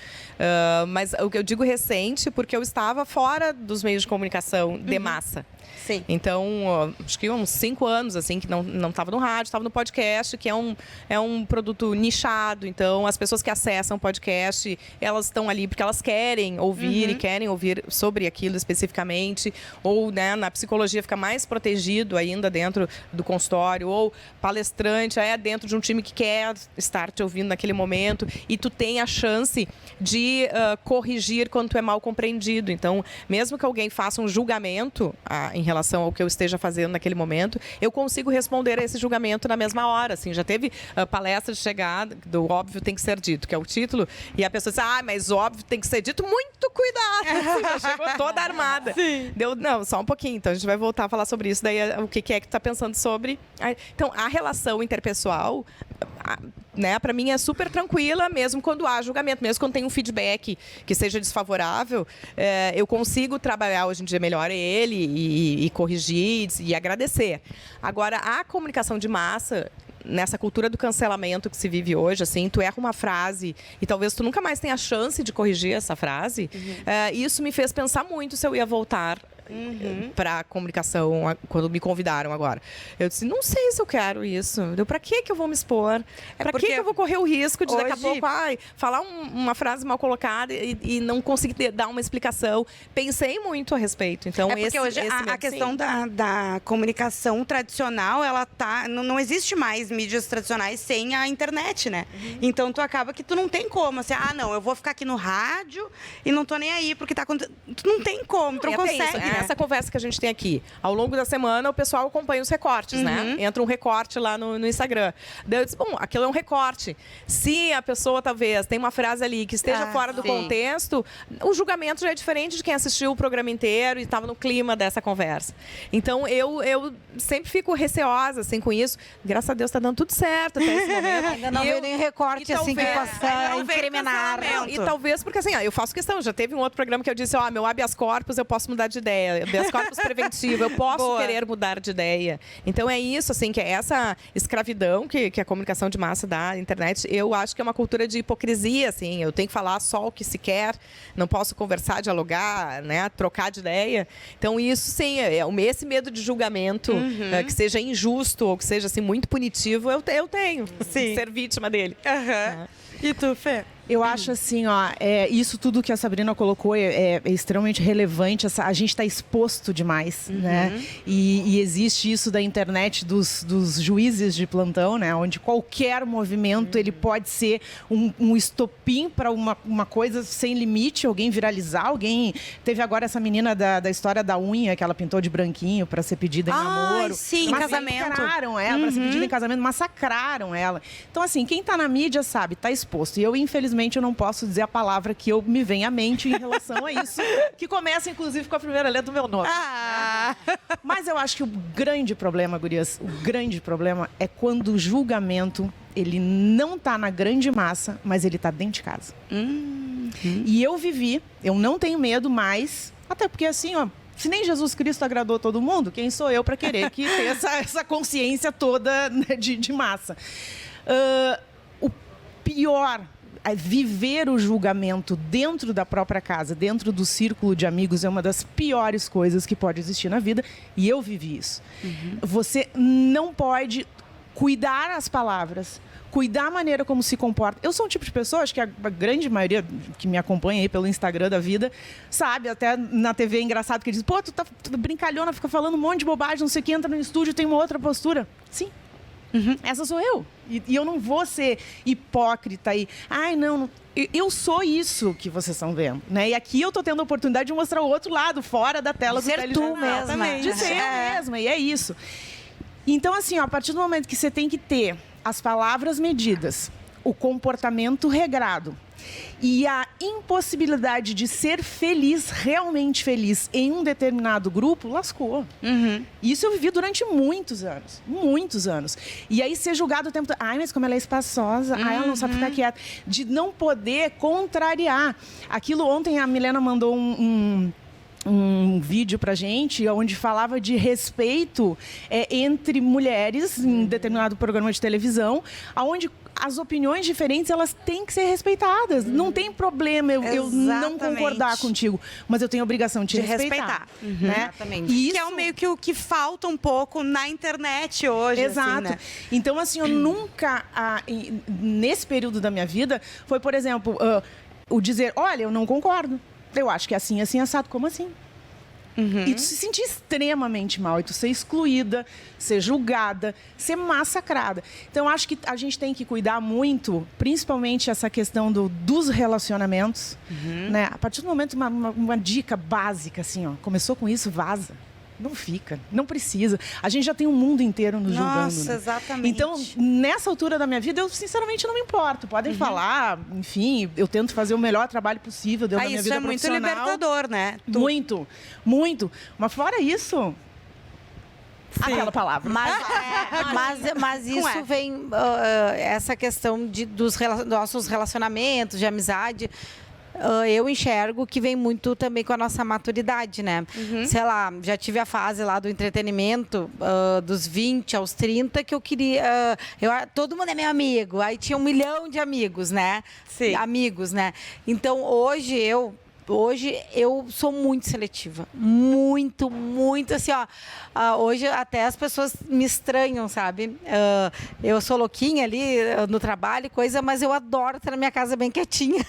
Mas o que eu digo recente, porque eu estava fora dos meios de comunicação de massa. Sim. Então, acho que uns 5 anos, assim, que não estava no rádio, estava no podcast, que é um produto nichado. Então, as pessoas que acessam o podcast, elas estão ali porque elas querem ouvir e querem ouvir sobre aquilo especificamente. Ou, né, na psicologia fica mais protegido ainda dentro do consultório. Ou palestrante é dentro de um time que quer estar te ouvindo naquele momento. E tu tem a chance de corrigir quando tu é mal compreendido. Então, mesmo que alguém faça um julgamento em relação ao que eu esteja fazendo naquele momento, eu consigo responder a esse julgamento na mesma hora. Assim, já teve palestra de chegada do óbvio tem que ser dito, que é o título, e a pessoa diz, mas óbvio tem que ser dito, muito cuidado. Assim, já chegou toda armada. Sim. Não, só um pouquinho, então a gente vai voltar a falar sobre isso, daí o que é que tu tá pensando sobre. Então, a relação interpessoal, né, para mim é super tranquila, mesmo quando há julgamento, mesmo quando tem um feedback que seja desfavorável, eu consigo trabalhar hoje em dia melhor ele e corrigir e agradecer. Agora, a comunicação de massa, nessa cultura do cancelamento que se vive hoje, assim, tu erra uma frase e talvez tu nunca mais tenha a chance de corrigir essa frase, isso me fez pensar muito se eu ia voltar para a comunicação quando me convidaram agora. Eu disse, não sei se eu quero isso. Para que eu vou me expor? Para que eu vou correr o risco de daqui a pouco falar uma frase mal colocada e não conseguir dar uma explicação? Pensei muito a respeito. Então, porque hoje a questão da comunicação tradicional, ela não existe mais mídias tradicionais sem a internet, né? Então, tu acaba que tu não tem como. Assim, não, eu vou ficar aqui no rádio e não tô nem aí porque tá acontecendo. Tu não tem como, tu não consegue. Essa conversa que a gente tem aqui, ao longo da semana, o pessoal acompanha os recortes, né? Entra um recorte lá no Instagram. Daí eu disse, bom, aquilo é um recorte. Se a pessoa, talvez, tem uma frase ali que esteja fora do contexto, o julgamento já é diferente de quem assistiu o programa inteiro e estava no clima dessa conversa. Então, eu sempre fico receosa, assim, com isso. Graças a Deus está dando tudo certo até esse momento. Ainda não veio nenhum recorte, assim, que possa incriminar. E talvez, porque assim, eu faço questão, já teve um outro programa que eu disse, meu habeas corpus, eu posso mudar de ideia. Habeas corpus preventivo, eu posso querer mudar de ideia. Então é isso, assim, que é essa escravidão que a comunicação de massa da internet, eu acho que é uma cultura de hipocrisia, assim, eu tenho que falar só o que se quer, não posso conversar, dialogar, né, trocar de ideia. Então isso, sim, esse medo de julgamento, que seja injusto ou que seja, assim, muito punitivo, eu tenho. Sim. Ser vítima dele. E tu, Fê? Eu acho assim, isso tudo que a Sabrina colocou é extremamente relevante. A gente está exposto demais, né? E existe isso da internet dos juízes de plantão, né? Onde qualquer movimento ele pode ser um estopim para uma coisa sem limite, alguém viralizar, alguém... Teve agora essa menina da história da unha que ela pintou de branquinho para ser pedida em namoro. Sim, em casamento. Massacraram ela para ser pedida em casamento, massacraram ela. Então, assim, quem está na mídia sabe, está exposto. E eu, infelizmente, eu não posso dizer a palavra que eu me vem à mente em relação a isso, que começa, inclusive, com a primeira letra do meu nome. Né? Mas eu acho que o grande problema, gurias, o grande problema é quando o julgamento, ele não está na grande massa, mas ele está dentro de casa. E eu não tenho medo mais, até porque assim, Se nem Jesus Cristo agradou todo mundo, quem sou eu para querer que ter essa consciência toda, né, de massa? O pior é viver o julgamento dentro da própria casa, dentro do círculo de amigos, é uma das piores coisas que pode existir na vida. E eu vivi isso. Você não pode cuidar as palavras, cuidar a maneira como se comporta. Eu sou um tipo de pessoa, acho que a grande maioria que me acompanha aí pelo Instagram da vida, sabe, até na TV é engraçado, que diz, pô, tu tá brincalhona, fica falando um monte de bobagem, não sei o que, entra no estúdio, tem uma outra postura. Sim. Essa sou eu. E eu não vou ser hipócrita e... Ai, não... Eu sou isso que vocês estão vendo, né? E aqui eu tô tendo a oportunidade de mostrar o outro lado, fora da tela do telejornal. Tu mesma. De ser eu mesma, e é isso. Então, assim, ó, a partir do momento que você tem que ter as palavras medidas, o comportamento regrado e a impossibilidade de ser feliz, realmente feliz, em um determinado grupo, lascou. Isso eu vivi durante muitos anos. Muitos anos. E aí ser julgado o tempo todo. Ai, mas como ela é espaçosa. Ai, ela não sabe ficar quieta. De não poder contrariar. Aquilo, ontem a Milena mandou um vídeo pra gente, onde falava de respeito entre mulheres em determinado programa de televisão, onde as opiniões diferentes, elas têm que ser respeitadas. Não tem problema eu não concordar contigo, mas eu tenho a obrigação de respeitar. Né? Exatamente. E isso... Que é meio que o que falta um pouco na internet hoje. Exato. Assim, né? Então, assim, eu nunca, nesse período da minha vida, foi, por exemplo, o dizer, olha, eu não concordo. Eu acho que é assim, assim, assado. Como assim? E tu se sentir extremamente mal, e tu ser excluída, ser julgada, ser massacrada. Então, eu acho que a gente tem que cuidar muito, principalmente essa questão dos relacionamentos. Né? A partir do momento, uma dica básica, assim, ó, começou com isso, vaza. Não fica, não precisa. A gente já tem um mundo inteiro nos julgando. Nossa, né? Exatamente. Então, nessa altura da minha vida, eu sinceramente não me importo. Podem falar, enfim, eu tento fazer o melhor trabalho possível dentro da minha vida profissional. Isso é muito libertador, né? Muito, muito. Mas fora isso... Sim. Aquela palavra. Mas isso vem... essa questão dos nossos relacionamentos, de amizade... eu enxergo que vem muito também com a nossa maturidade, né? Sei lá, já tive a fase lá do entretenimento, dos 20 aos 30, que eu queria... todo mundo é meu amigo. Aí tinha 1 milhão de amigos, né? Sim. Amigos, né? Então, hoje eu sou muito seletiva. Muito, muito, assim, ó. Hoje até as pessoas me estranham, sabe? Eu sou louquinha ali no trabalho e coisa, mas eu adoro estar na minha casa bem quietinha.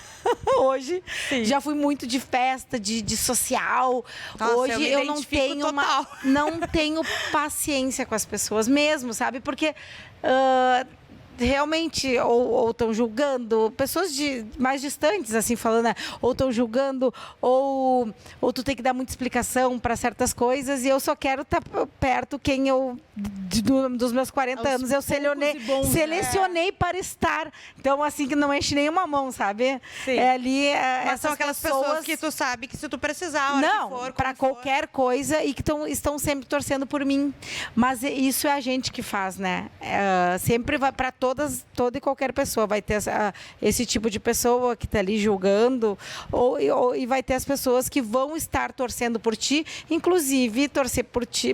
Hoje. Sim. Já fui muito de festa, de social. Nossa, hoje eu não tenho não tenho paciência com as pessoas mesmo, sabe? Porque... realmente, ou estão julgando, pessoas mais distantes, assim, falando, né? Ou estão julgando, ou tu tem que dar muita explicação para certas coisas, e eu só quero estar perto quem eu, dos meus 40 anos, eu selecionei para estar. Então, assim, que não enche nenhuma mão, sabe? Sim. Ali, mas são aquelas pessoas que tu sabe que se tu precisar, a hora não, que for, para qualquer coisa, e que estão sempre torcendo por mim. Mas isso é a gente que faz, né? Sempre vai para toda e qualquer pessoa. Vai ter esse tipo de pessoa que está ali julgando, e vai ter as pessoas que vão estar torcendo por ti. Inclusive, torcer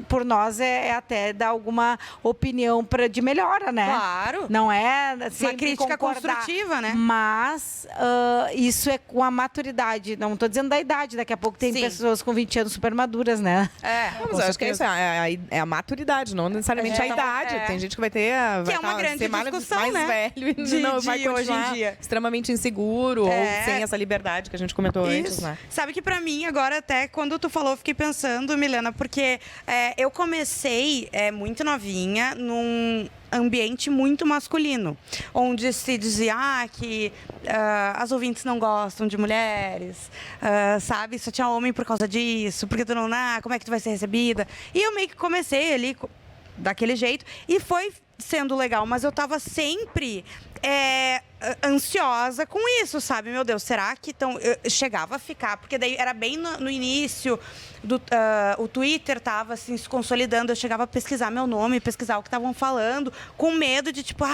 por nós é até dar alguma opinião de melhora, né? Claro. Não é uma crítica construtiva, né? Mas isso é com a maturidade. Não estou dizendo da idade. Daqui a pouco tem pessoas com 20 anos super maduras, né? Mas eu acho que é isso. É a maturidade, não necessariamente a idade. Tem gente que vai ter... Que é uma grande discussão, mais né? velho e não vai continuar hoje em dia extremamente inseguro ou sem essa liberdade que a gente comentou antes, né? Sabe que pra mim, agora até quando tu falou, eu fiquei pensando, Milena, porque eu comecei muito novinha num ambiente muito masculino, onde se dizia que as ouvintes não gostam de mulheres, sabe? Só tinha homem por causa disso, porque tu não... como é que tu vai ser recebida? E eu meio que comecei ali daquele jeito e foi sendo legal, mas eu tava sempre ansiosa com isso, sabe? Meu Deus, será que eu chegava a ficar? Porque daí era bem no início, o Twitter tava assim, se consolidando, eu chegava a pesquisar meu nome, pesquisar o que estavam falando, com medo de tipo,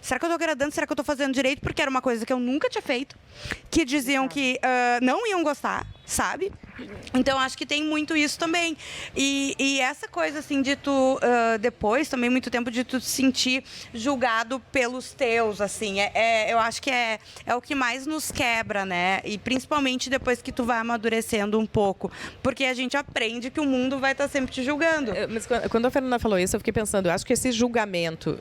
será que eu tô agradando? Será que eu tô fazendo direito? Porque era uma coisa que eu nunca tinha feito, que diziam que não iam gostar, sabe? Então, acho que tem muito isso também. E essa coisa, assim, de tu, depois, também, muito tempo, de tu se sentir julgado pelos teus, assim. Eu acho que é o que mais nos quebra, né? E principalmente depois que tu vai amadurecendo um pouco. Porque a gente aprende que o mundo vai estar sempre te julgando. Mas quando a Fernanda falou isso, eu fiquei pensando, eu acho que esse julgamento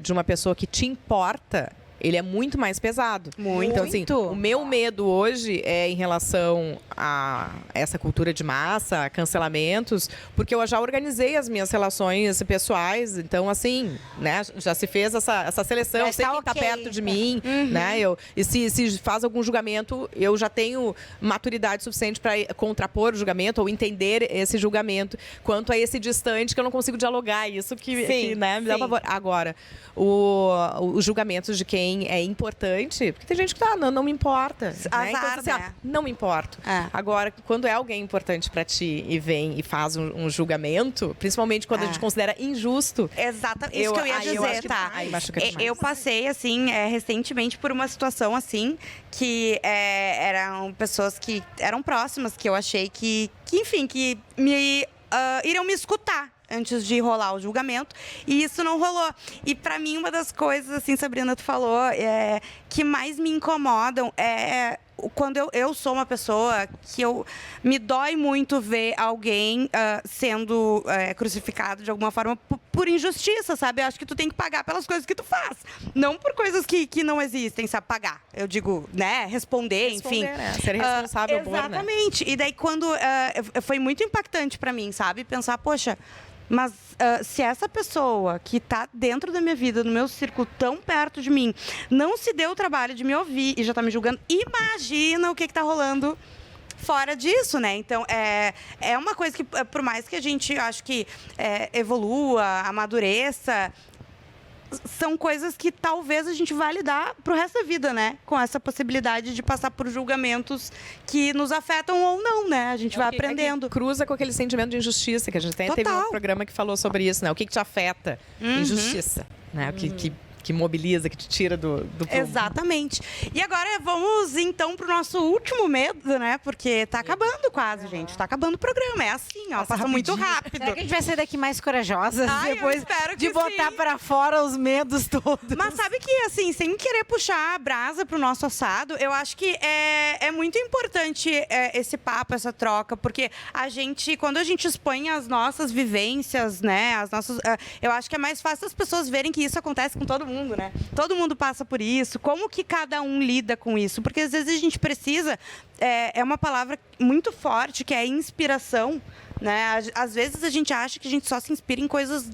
de uma pessoa que te importa, ele é muito mais pesado. Muito. Então, assim, o meu medo hoje é em relação a essa cultura de massa, a cancelamentos, porque eu já organizei as minhas relações pessoais, então, assim, né, já se fez essa seleção, eu sei quem está perto de mim, né, e se faz algum julgamento, eu já tenho maturidade suficiente para contrapor o julgamento ou entender esse julgamento, quanto a esse distante que eu não consigo dialogar, isso que né, me dá pavor. Agora, os julgamentos de quem é importante, porque tem gente que não me importa. Azar, né? Então, assim, não me importo. Agora, quando é alguém importante para ti e vem e faz um julgamento, principalmente quando a gente considera injusto. Exatamente, isso que eu ia dizer, tá? Eu passei, assim, recentemente por uma situação, assim, que eram pessoas que eram próximas, que eu achei que enfim, que iriam me escutar antes de rolar o julgamento, e isso não rolou. E pra mim, uma das coisas, assim, Sabrina, tu falou, que mais me incomodam quando eu sou uma pessoa que me dói muito ver alguém sendo crucificado de alguma forma por injustiça, sabe? Eu acho que tu tem que pagar pelas coisas que tu faz, não por coisas que não existem, sabe? Pagar. Eu digo, né? Responder, enfim. Né? Ser responsável por, né? Exatamente. E daí, quando foi muito impactante pra mim, sabe? Pensar, poxa, mas se essa pessoa que está dentro da minha vida, no meu círculo, tão perto de mim, não se deu o trabalho de me ouvir e já está me julgando, imagina o que está rolando fora disso, né? Então, é uma coisa que, por mais que a gente, acho que evolua, amadureça, são coisas que talvez a gente vai lidar pro resto da vida, né? Com essa possibilidade de passar por julgamentos que nos afetam ou não, né? A gente vai aprendendo. Cruza com aquele sentimento de injustiça, que a gente teve um programa que falou sobre isso, né? O que te afeta? Injustiça, né? O que mobiliza, que te tira do prumo. Exatamente. E agora vamos, então, pro nosso último medo, né? Porque tá acabando quase, gente. Tá acabando o programa. É assim, ó. Passa muito rápido. Será que a gente vai sair daqui mais corajosas depois eu espero que de botar para fora os medos todos? Mas sabe que, assim, sem querer puxar a brasa pro nosso assado, eu acho que é muito importante esse papo, essa troca, porque quando a gente expõe as nossas vivências, né? Eu acho que é mais fácil as pessoas verem que isso acontece com todo mundo, né? Todo mundo passa por isso. Como que cada um lida com isso? Porque às vezes a gente precisa... É uma palavra muito forte, que é inspiração, né? Às vezes a gente acha que a gente só se inspira em coisas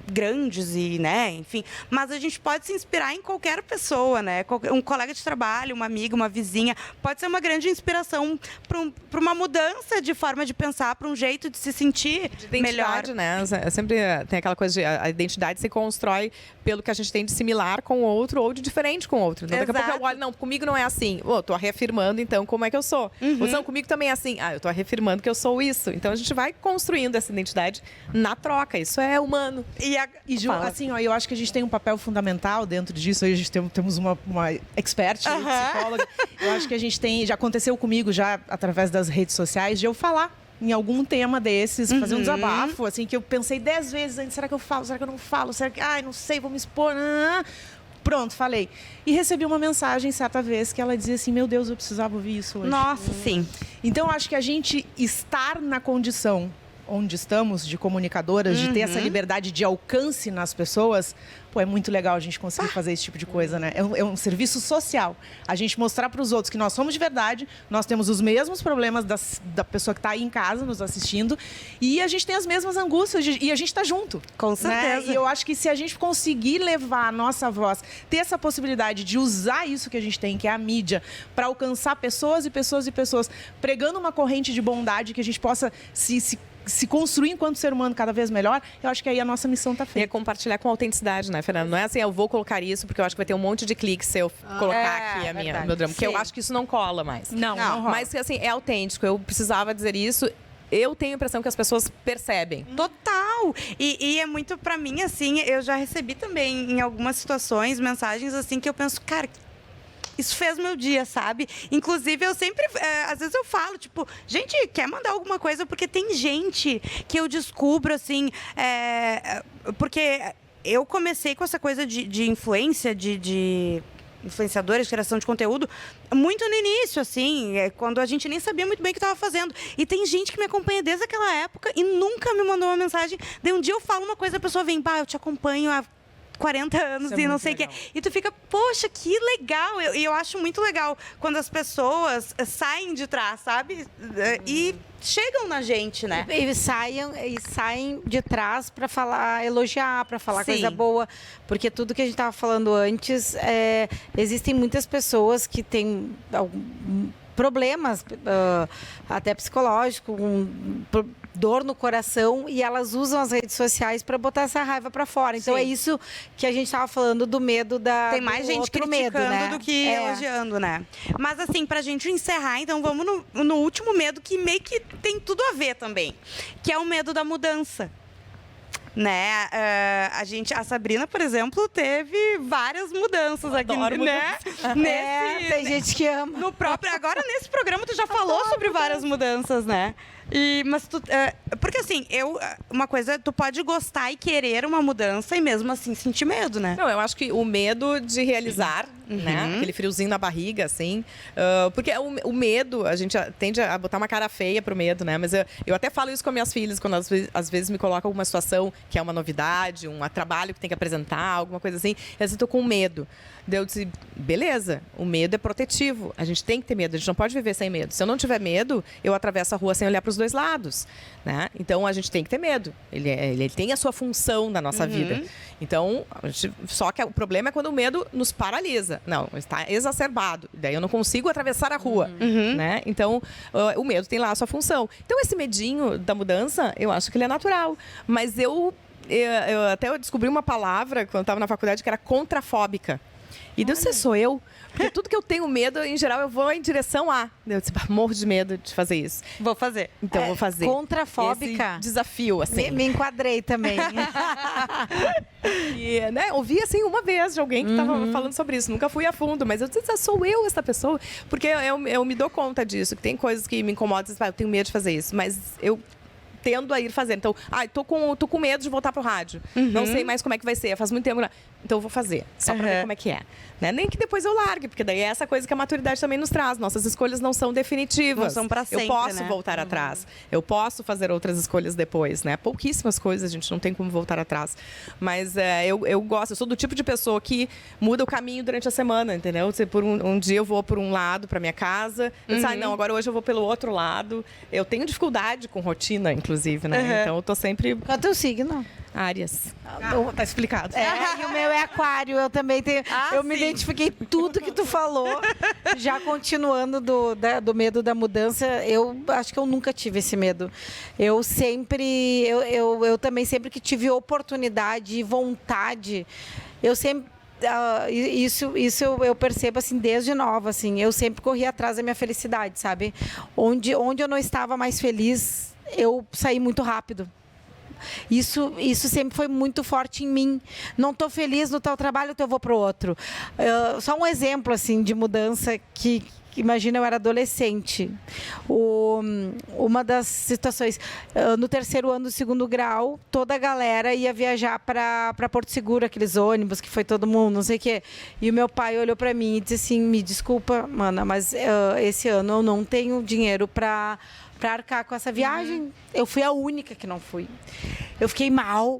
grandes e, né, enfim, mas a gente pode se inspirar em qualquer pessoa, né? Um colega de trabalho, uma amiga, uma vizinha, pode ser uma grande inspiração para uma mudança de forma de pensar, para um jeito de se sentir de identidade, melhor, né? Sempre tem aquela coisa de a identidade se constrói pelo que a gente tem de similar com o outro ou de diferente com o outro. Então, daqui a pouco eu olho, não, comigo não é assim. Tô reafirmando, então, como é que eu sou. Ou não, comigo também é assim. Eu tô reafirmando que eu sou isso. Então, a gente vai construindo essa identidade na troca. Isso é humano. E Ju, assim, ó, eu acho que a gente tem um papel fundamental dentro disso. Aí a gente temos uma expert, psicóloga. Eu acho que a gente tem, já aconteceu comigo já através das redes sociais, de eu falar em algum tema desses, fazer um desabafo, assim, que eu pensei 10 vezes antes, será que eu falo, será que eu não falo, será que, não sei, vou me expor, Pronto, falei. E recebi uma mensagem certa vez que ela dizia assim, meu Deus, eu precisava ouvir isso hoje. Nossa, sim. Então, acho que a gente estar na condição onde estamos, de comunicadoras, de ter essa liberdade de alcance nas pessoas, é muito legal a gente conseguir fazer esse tipo de coisa, né? É um serviço social. A gente mostrar para os outros que nós somos de verdade, nós temos os mesmos problemas da pessoa que está aí em casa nos assistindo e a gente tem as mesmas angústias e a gente está junto. Com certeza. Né? E eu acho que se a gente conseguir levar a nossa voz, ter essa possibilidade de usar isso que a gente tem, que é a mídia, para alcançar pessoas e pessoas e pessoas, pregando uma corrente de bondade que a gente possa se construir enquanto ser humano cada vez melhor, eu acho que aí a nossa missão está feita. E é compartilhar com autenticidade, né, Fernanda? Não é assim, eu vou colocar isso porque eu acho que vai ter um monte de cliques se eu colocar aqui meu drama. Porque eu acho que isso não cola mais. Não rola. Mas, assim, é autêntico. Eu precisava dizer isso. Eu tenho a impressão que as pessoas percebem. Total! E é muito pra mim, assim, eu já recebi também, em algumas situações, mensagens assim que eu penso, cara, isso fez meu dia, sabe? Inclusive, eu sempre, às vezes eu falo, tipo, gente, quer mandar alguma coisa? Porque tem gente que eu descubro, assim, porque eu comecei com essa coisa de influência, de influenciadores, criação de conteúdo, muito no início, assim, quando a gente nem sabia muito bem o que estava fazendo. E tem gente que me acompanha desde aquela época e nunca me mandou uma mensagem. Daí um dia eu falo uma coisa, a pessoa vem, eu te acompanho há 40 anos e não sei o quê. E tu fica, poxa, que legal. E eu acho muito legal quando as pessoas saem de trás, sabe? E chegam na gente, né? E saem de trás para falar, elogiar, para falar coisa boa. Porque tudo que a gente estava falando antes, existem muitas pessoas que têm problemas, até psicológicos, dor no coração, e elas usam as redes sociais para botar essa raiva para fora. Então é isso que a gente estava falando do medo Tem mais gente criticando medo, né? do que elogiando, né? Mas assim, pra gente encerrar, então vamos no último medo, que meio que tem tudo a ver também, que é o medo da mudança. Né? A Sabrina, por exemplo, teve várias mudanças aqui, né? Tem gente que ama. Agora, nesse programa, tu já falou sobre várias mudanças, né? Mas porque assim, uma coisa, tu pode gostar e querer uma mudança e mesmo assim sentir medo, né? Não, eu acho que o medo de realizar, né? Aquele friozinho na barriga, assim. Porque o medo, a gente tende a botar uma cara feia pro medo, né? Mas eu até falo isso com as minhas filhas, quando às vezes me colocam alguma situação que é uma novidade, um trabalho que tem que apresentar, alguma coisa assim. Eu estou com medo. Daí eu disse, beleza, o medo é protetivo. A gente tem que ter medo, a gente não pode viver sem medo. Se eu não tiver medo, eu atravesso a rua sem olhar para os dois lados, né? Então a gente tem que ter medo. Ele tem a sua função na nossa vida. Então, só que o problema é quando o medo nos paralisa. Não, está exacerbado. Daí eu não consigo atravessar a rua, né? Então, o medo tem lá a sua função. Então, esse medinho da mudança, eu acho que ele é natural. Mas eu até descobri uma palavra quando eu estava na faculdade que era contrafóbica. E Deus, se sou eu, porque tudo que eu tenho medo, em geral, eu vou em direção a. Eu disse, morro de medo de fazer isso. Vou fazer. Então, vou fazer. Contrafóbica. Esse desafio, assim. Me enquadrei também. E, né, ouvi, assim, uma vez de alguém que estava falando sobre isso. Nunca fui a fundo, mas eu disse, sou eu essa pessoa? Porque eu me dou conta disso, que tem coisas que me incomodam. Eu tenho medo de fazer isso, mas eu tendo a ir fazer. Então, tô com medo de voltar pro rádio. Não sei mais como é que vai ser. Faz muito tempo. Então, eu vou fazer. Só pra ver como é que é. Né? Nem que depois eu largue, porque daí é essa coisa que a maturidade também nos traz. Nossas escolhas não são definitivas. Não são pra sempre, eu posso voltar atrás. Eu posso fazer outras escolhas depois, né? Pouquíssimas coisas, a gente não tem como voltar atrás. Mas eu gosto. Eu sou do tipo de pessoa que muda o caminho durante a semana, entendeu? Se por um dia eu vou por um lado, pra minha casa. Eu disse, não, agora hoje eu vou pelo outro lado. Eu tenho dificuldade com rotina, inclusive, né? Então, eu tô sempre... Qual é o teu signo? Áries. Tá explicado. E o meu é aquário, eu também tenho. Me identifiquei tudo que tu falou. Já continuando do medo da mudança, eu acho que eu nunca tive esse medo. Eu também sempre que tive oportunidade e vontade, eu sempre. Isso eu percebo assim desde nova, assim. Eu sempre corri atrás da minha felicidade, sabe? Onde eu não estava mais feliz, eu saí muito rápido. Isso sempre foi muito forte em mim. Não estou feliz no tal trabalho, então eu vou para o outro. Só um exemplo assim de mudança que imagina, eu era adolescente. Uma das situações, no terceiro ano do segundo grau, toda a galera ia viajar para Porto Seguro, aqueles ônibus que foi todo mundo, não sei o quê. E o meu pai olhou para mim e disse assim, me desculpa, mana, mas esse ano eu não tenho dinheiro para arcar com essa viagem. Eu fui a única que não fui. Eu fiquei mal,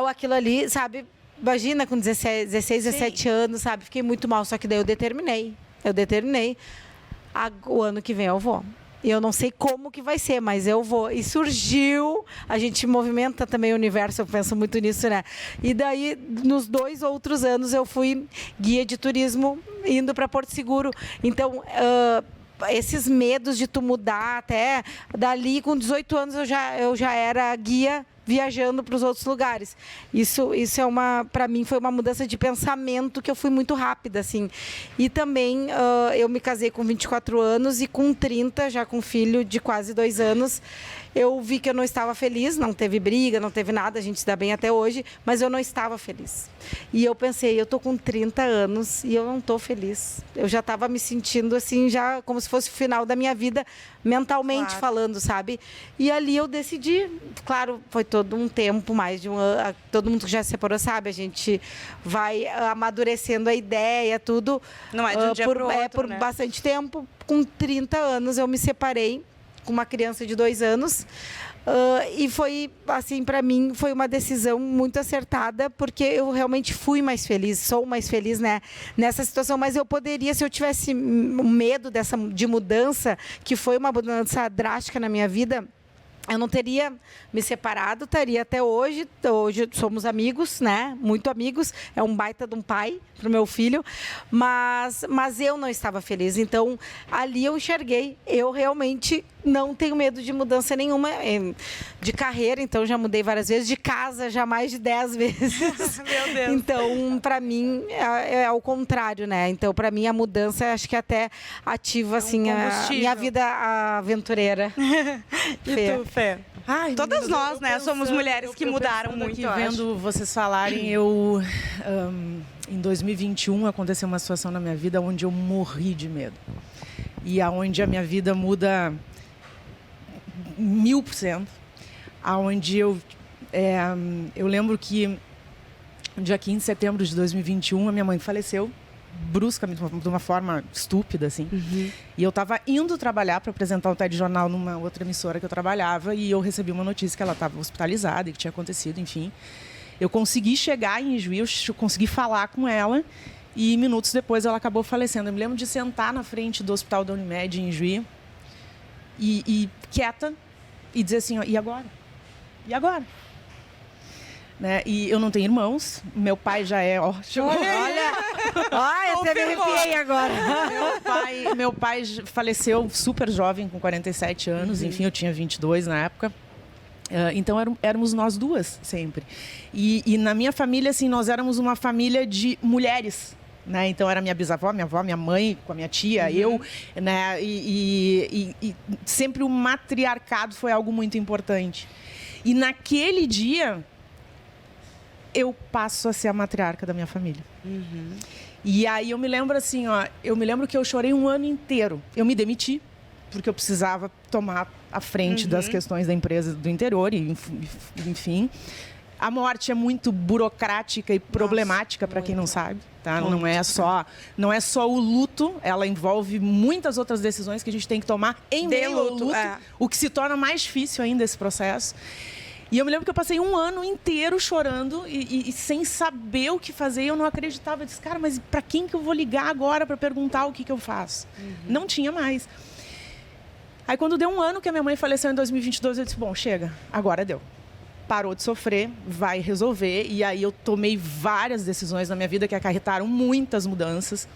aquilo ali, sabe? Imagina, com 16, 17 anos, sabe? Fiquei muito mal, só que daí eu determinei. O ano que vem eu vou. E eu não sei como que vai ser, mas eu vou. E surgiu, a gente movimenta também o universo, eu penso muito nisso, né? E daí, nos 2 outros anos, eu fui guia de turismo indo para Porto Seguro. Então, esses medos de tu mudar, até dali com 18 anos eu já era guia viajando para os outros lugares. Isso para mim foi uma mudança de pensamento que eu fui muito rápida, assim. E também eu me casei com 24 anos e com 30, já com um filho de quase 2 anos, eu vi que eu não estava feliz, não teve briga, não teve nada, a gente se dá bem até hoje, mas eu não estava feliz. E eu pensei, eu tô com 30 anos e eu não tô feliz. Eu já estava me sentindo assim, já como se fosse o final da minha vida, mentalmente falando, sabe? E ali eu decidi, claro, foi todo um tempo, mais de um ano, todo mundo que já se separou sabe, a gente vai amadurecendo a ideia, tudo. Não é de um dia pro outro, por né? bastante tempo. Com 30 anos eu me separei com uma criança de 2 anos. E foi, assim, para mim, foi uma decisão muito acertada, porque eu realmente fui mais feliz, sou mais feliz, né, nessa situação. Mas eu poderia, se eu tivesse medo de mudança, que foi uma mudança drástica na minha vida, eu não teria me separado, estaria até hoje. Hoje somos amigos, né? Muito amigos. É um baita de um pai para o meu filho. Mas eu não estava feliz. Então, ali eu enxerguei. Eu realmente não tenho medo de mudança nenhuma. De carreira, então, já mudei várias vezes. De casa, já mais de 10 vezes. Meu Deus. Então, para mim, é ao contrário, né? Então, para mim, a mudança, acho que até ativa, assim, a minha vida aventureira. E tu, Fê? Ai, Todas menina, nós, né, somos mulheres que mudaram pensando muito, aqui, eu acho. vendo vocês falarem, em 2021 aconteceu uma situação na minha vida onde eu morri de medo. E aonde a minha vida muda 1000%. Aonde eu lembro que no dia 15 de setembro de 2021 a minha mãe faleceu bruscamente, de uma forma estúpida, assim. Uhum. E eu estava indo trabalhar para apresentar um telejornal numa outra emissora que eu trabalhava e eu recebi uma notícia que ela estava hospitalizada e que tinha acontecido, enfim. Eu consegui chegar em Ijuí, eu consegui falar com ela e minutos depois ela acabou falecendo. Eu me lembro de sentar na frente do hospital da Unimed em Ijuí e quieta e dizer assim, ó, e agora? E agora? Né? E eu não tenho irmãos, meu pai já é ótimo. Olha, até me arrepiei agora. Meu pai faleceu super jovem, com 47 anos, enfim, eu tinha 22 na época. Então éramos nós duas sempre. E na minha família, assim, nós éramos uma família de mulheres. Né? Então era minha bisavó, minha avó, minha mãe, com a minha tia, eu, né? E sempre o matriarcado foi algo muito importante. E naquele dia eu passo a ser a matriarca da minha família. E aí eu me lembro assim, ó, que eu chorei um ano inteiro. Eu me demiti, porque eu precisava tomar a frente das questões da empresa do interior, e, enfim. A morte é muito burocrática e problemática, para quem não sabe, tá? Não é só o luto, ela envolve muitas outras decisões que a gente tem que tomar em meio ao luto, o que se torna mais difícil ainda esse processo. E eu me lembro que eu passei um ano inteiro chorando e sem saber o que fazer. Eu não acreditava. Eu disse, cara, mas para quem que eu vou ligar agora para perguntar o que eu faço? Não tinha mais. Aí, quando deu um ano que a minha mãe faleceu em 2022, eu disse, bom, chega, agora deu. Parou de sofrer, vai resolver. E aí eu tomei várias decisões na minha vida que acarretaram muitas mudanças.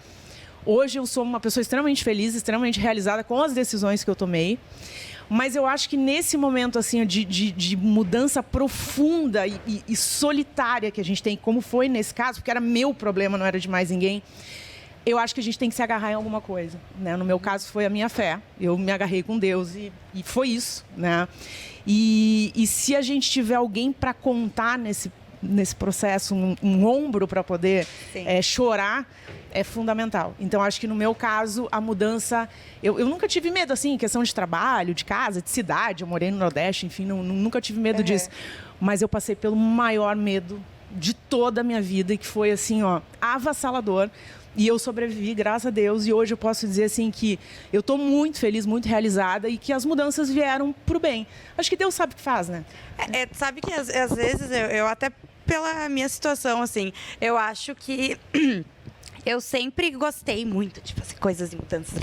Hoje eu sou uma pessoa extremamente feliz, extremamente realizada com as decisões que eu tomei. Mas eu acho que nesse momento assim, de mudança profunda e solitária que a gente tem, como foi nesse caso, porque era meu problema, não era de mais ninguém, eu acho que a gente tem que se agarrar em alguma coisa. Né? No meu caso, foi a minha fé. Eu me agarrei com Deus e foi isso. Né? E se a gente tiver alguém para contar nesse processo, um ombro para poder chorar, é fundamental. Então, acho que no meu caso, a mudança... Eu nunca tive medo, assim, em questão de trabalho, de casa, de cidade. Eu morei no Nordeste, enfim, nunca tive medo disso. Mas eu passei pelo maior medo de toda a minha vida, que foi, assim, ó, avassalador. E eu sobrevivi, graças a Deus. E hoje eu posso dizer, assim, que eu estou muito feliz, muito realizada e que as mudanças vieram para o bem. Acho que Deus sabe o que faz, né? Sabe que, às vezes, eu até pela minha situação, assim, eu acho que... eu sempre gostei muito de fazer coisas importantes.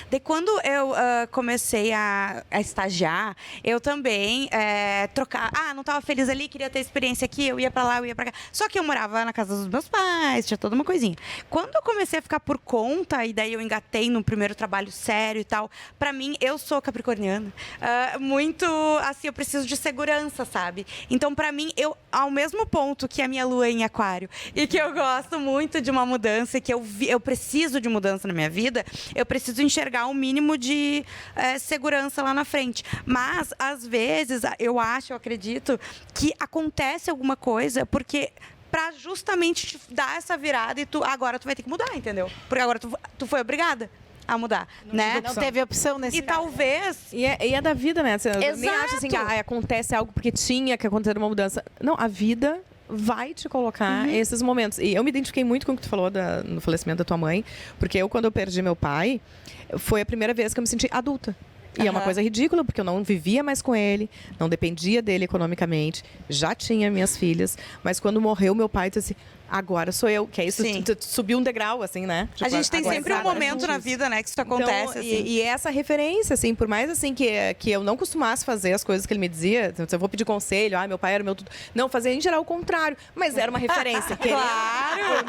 Daí, quando eu comecei a estagiar, eu também trocava. Não estava feliz ali, queria ter experiência aqui, eu ia para lá, eu ia para cá. Só que eu morava na casa dos meus pais, tinha toda uma coisinha. Quando eu comecei a ficar por conta, e daí eu engatei no primeiro trabalho sério e tal, para mim, eu sou capricorniana. Muito, assim, eu preciso de segurança, sabe? Então, para mim, ao mesmo ponto que a minha lua é em aquário, e que eu gosto muito de uma mudança, que eu preciso de mudança na minha vida, eu preciso enxergar um mínimo de segurança lá na frente. Mas, às vezes, eu acredito que acontece alguma coisa porque para justamente te dar essa virada e agora tu vai ter que mudar, entendeu? Porque agora tu foi obrigada a mudar, né? Não teve opção nesse E caso. talvez... E é da vida, né? Você nem Exato. acha assim, que acontece algo porque tinha que acontecer uma mudança. Não, a vida vai te colocar esses momentos. E eu me identifiquei muito com o que tu falou no falecimento da tua mãe, porque quando eu perdi meu pai, foi a primeira vez que eu me senti adulta. E é uma coisa ridícula, porque eu não vivia mais com ele, não dependia dele economicamente, já tinha minhas filhas, mas quando morreu meu pai, eu disse assim, agora sou eu, que é isso, subiu um degrau, assim, né? A gente tem sempre um momento na vida, né, que isso acontece, então, assim. E essa referência, assim, por mais assim que eu não costumasse fazer as coisas que ele me dizia, eu vou pedir conselho, meu pai era meu tudo. Não, fazia em geral o contrário, mas era uma referência. Claro!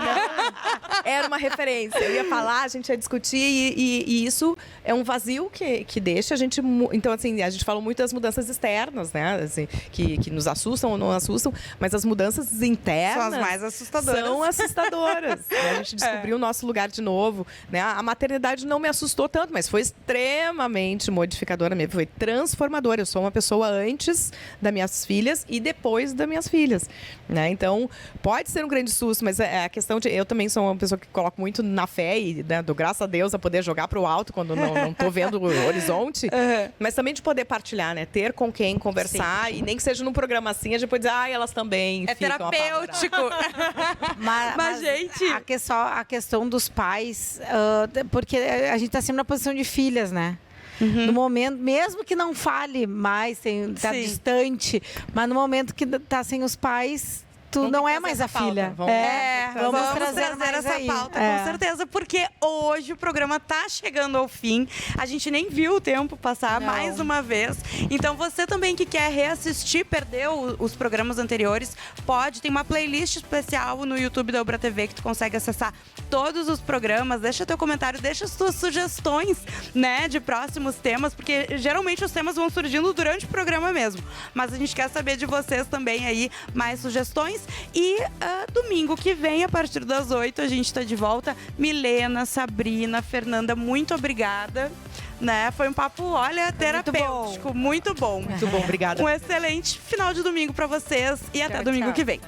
Era uma referência. Eu ia falar, a gente ia discutir e isso é um vazio que deixa a gente... Então, assim, a gente fala muito das mudanças externas, né? Assim, que nos assustam ou não assustam, mas as mudanças internas... São as mais assustadoras. São assustadoras. Né? A gente descobriu o nosso lugar de novo. Né? A maternidade não me assustou tanto, mas foi extremamente modificadora mesmo. Foi transformadora. Eu sou uma pessoa antes das minhas filhas e depois das minhas filhas. Né? Então, pode ser um grande susto, mas a questão de... Eu também sou uma pessoa que coloco muito na fé e, né, do graças a Deus a poder jogar para o alto quando não estou vendo o horizonte. Mas também de poder partilhar, né? Ter com quem conversar. Sim. E nem que seja num programa assim, a gente pode dizer, elas também ficam terapêutico. Mas, gente... A questão dos pais, porque a gente está sempre na posição de filhas, né? No momento, mesmo que não fale mais, está distante, mas no momento que está sem os pais... Tu não é mais a filha. Vamos trazer essa pauta, com certeza, porque hoje o programa tá chegando ao fim. A gente nem viu o tempo passar mais uma vez. Então, você também que quer reassistir, perdeu os programas anteriores, tem uma playlist especial no YouTube da Ubra TV que tu consegue acessar todos os programas. Deixa teu comentário, deixa as tuas sugestões, né, de próximos temas, porque geralmente os temas vão surgindo durante o programa mesmo. Mas a gente quer saber de vocês também aí mais sugestões. E domingo que vem, a partir das 8, a gente tá de volta. Milena, Sabrina, Fernanda, muito obrigada. Né? Foi um papo, olha, terapêutico. Muito bom. Muito bom, obrigada. Um excelente final de domingo para vocês e até domingo que vem.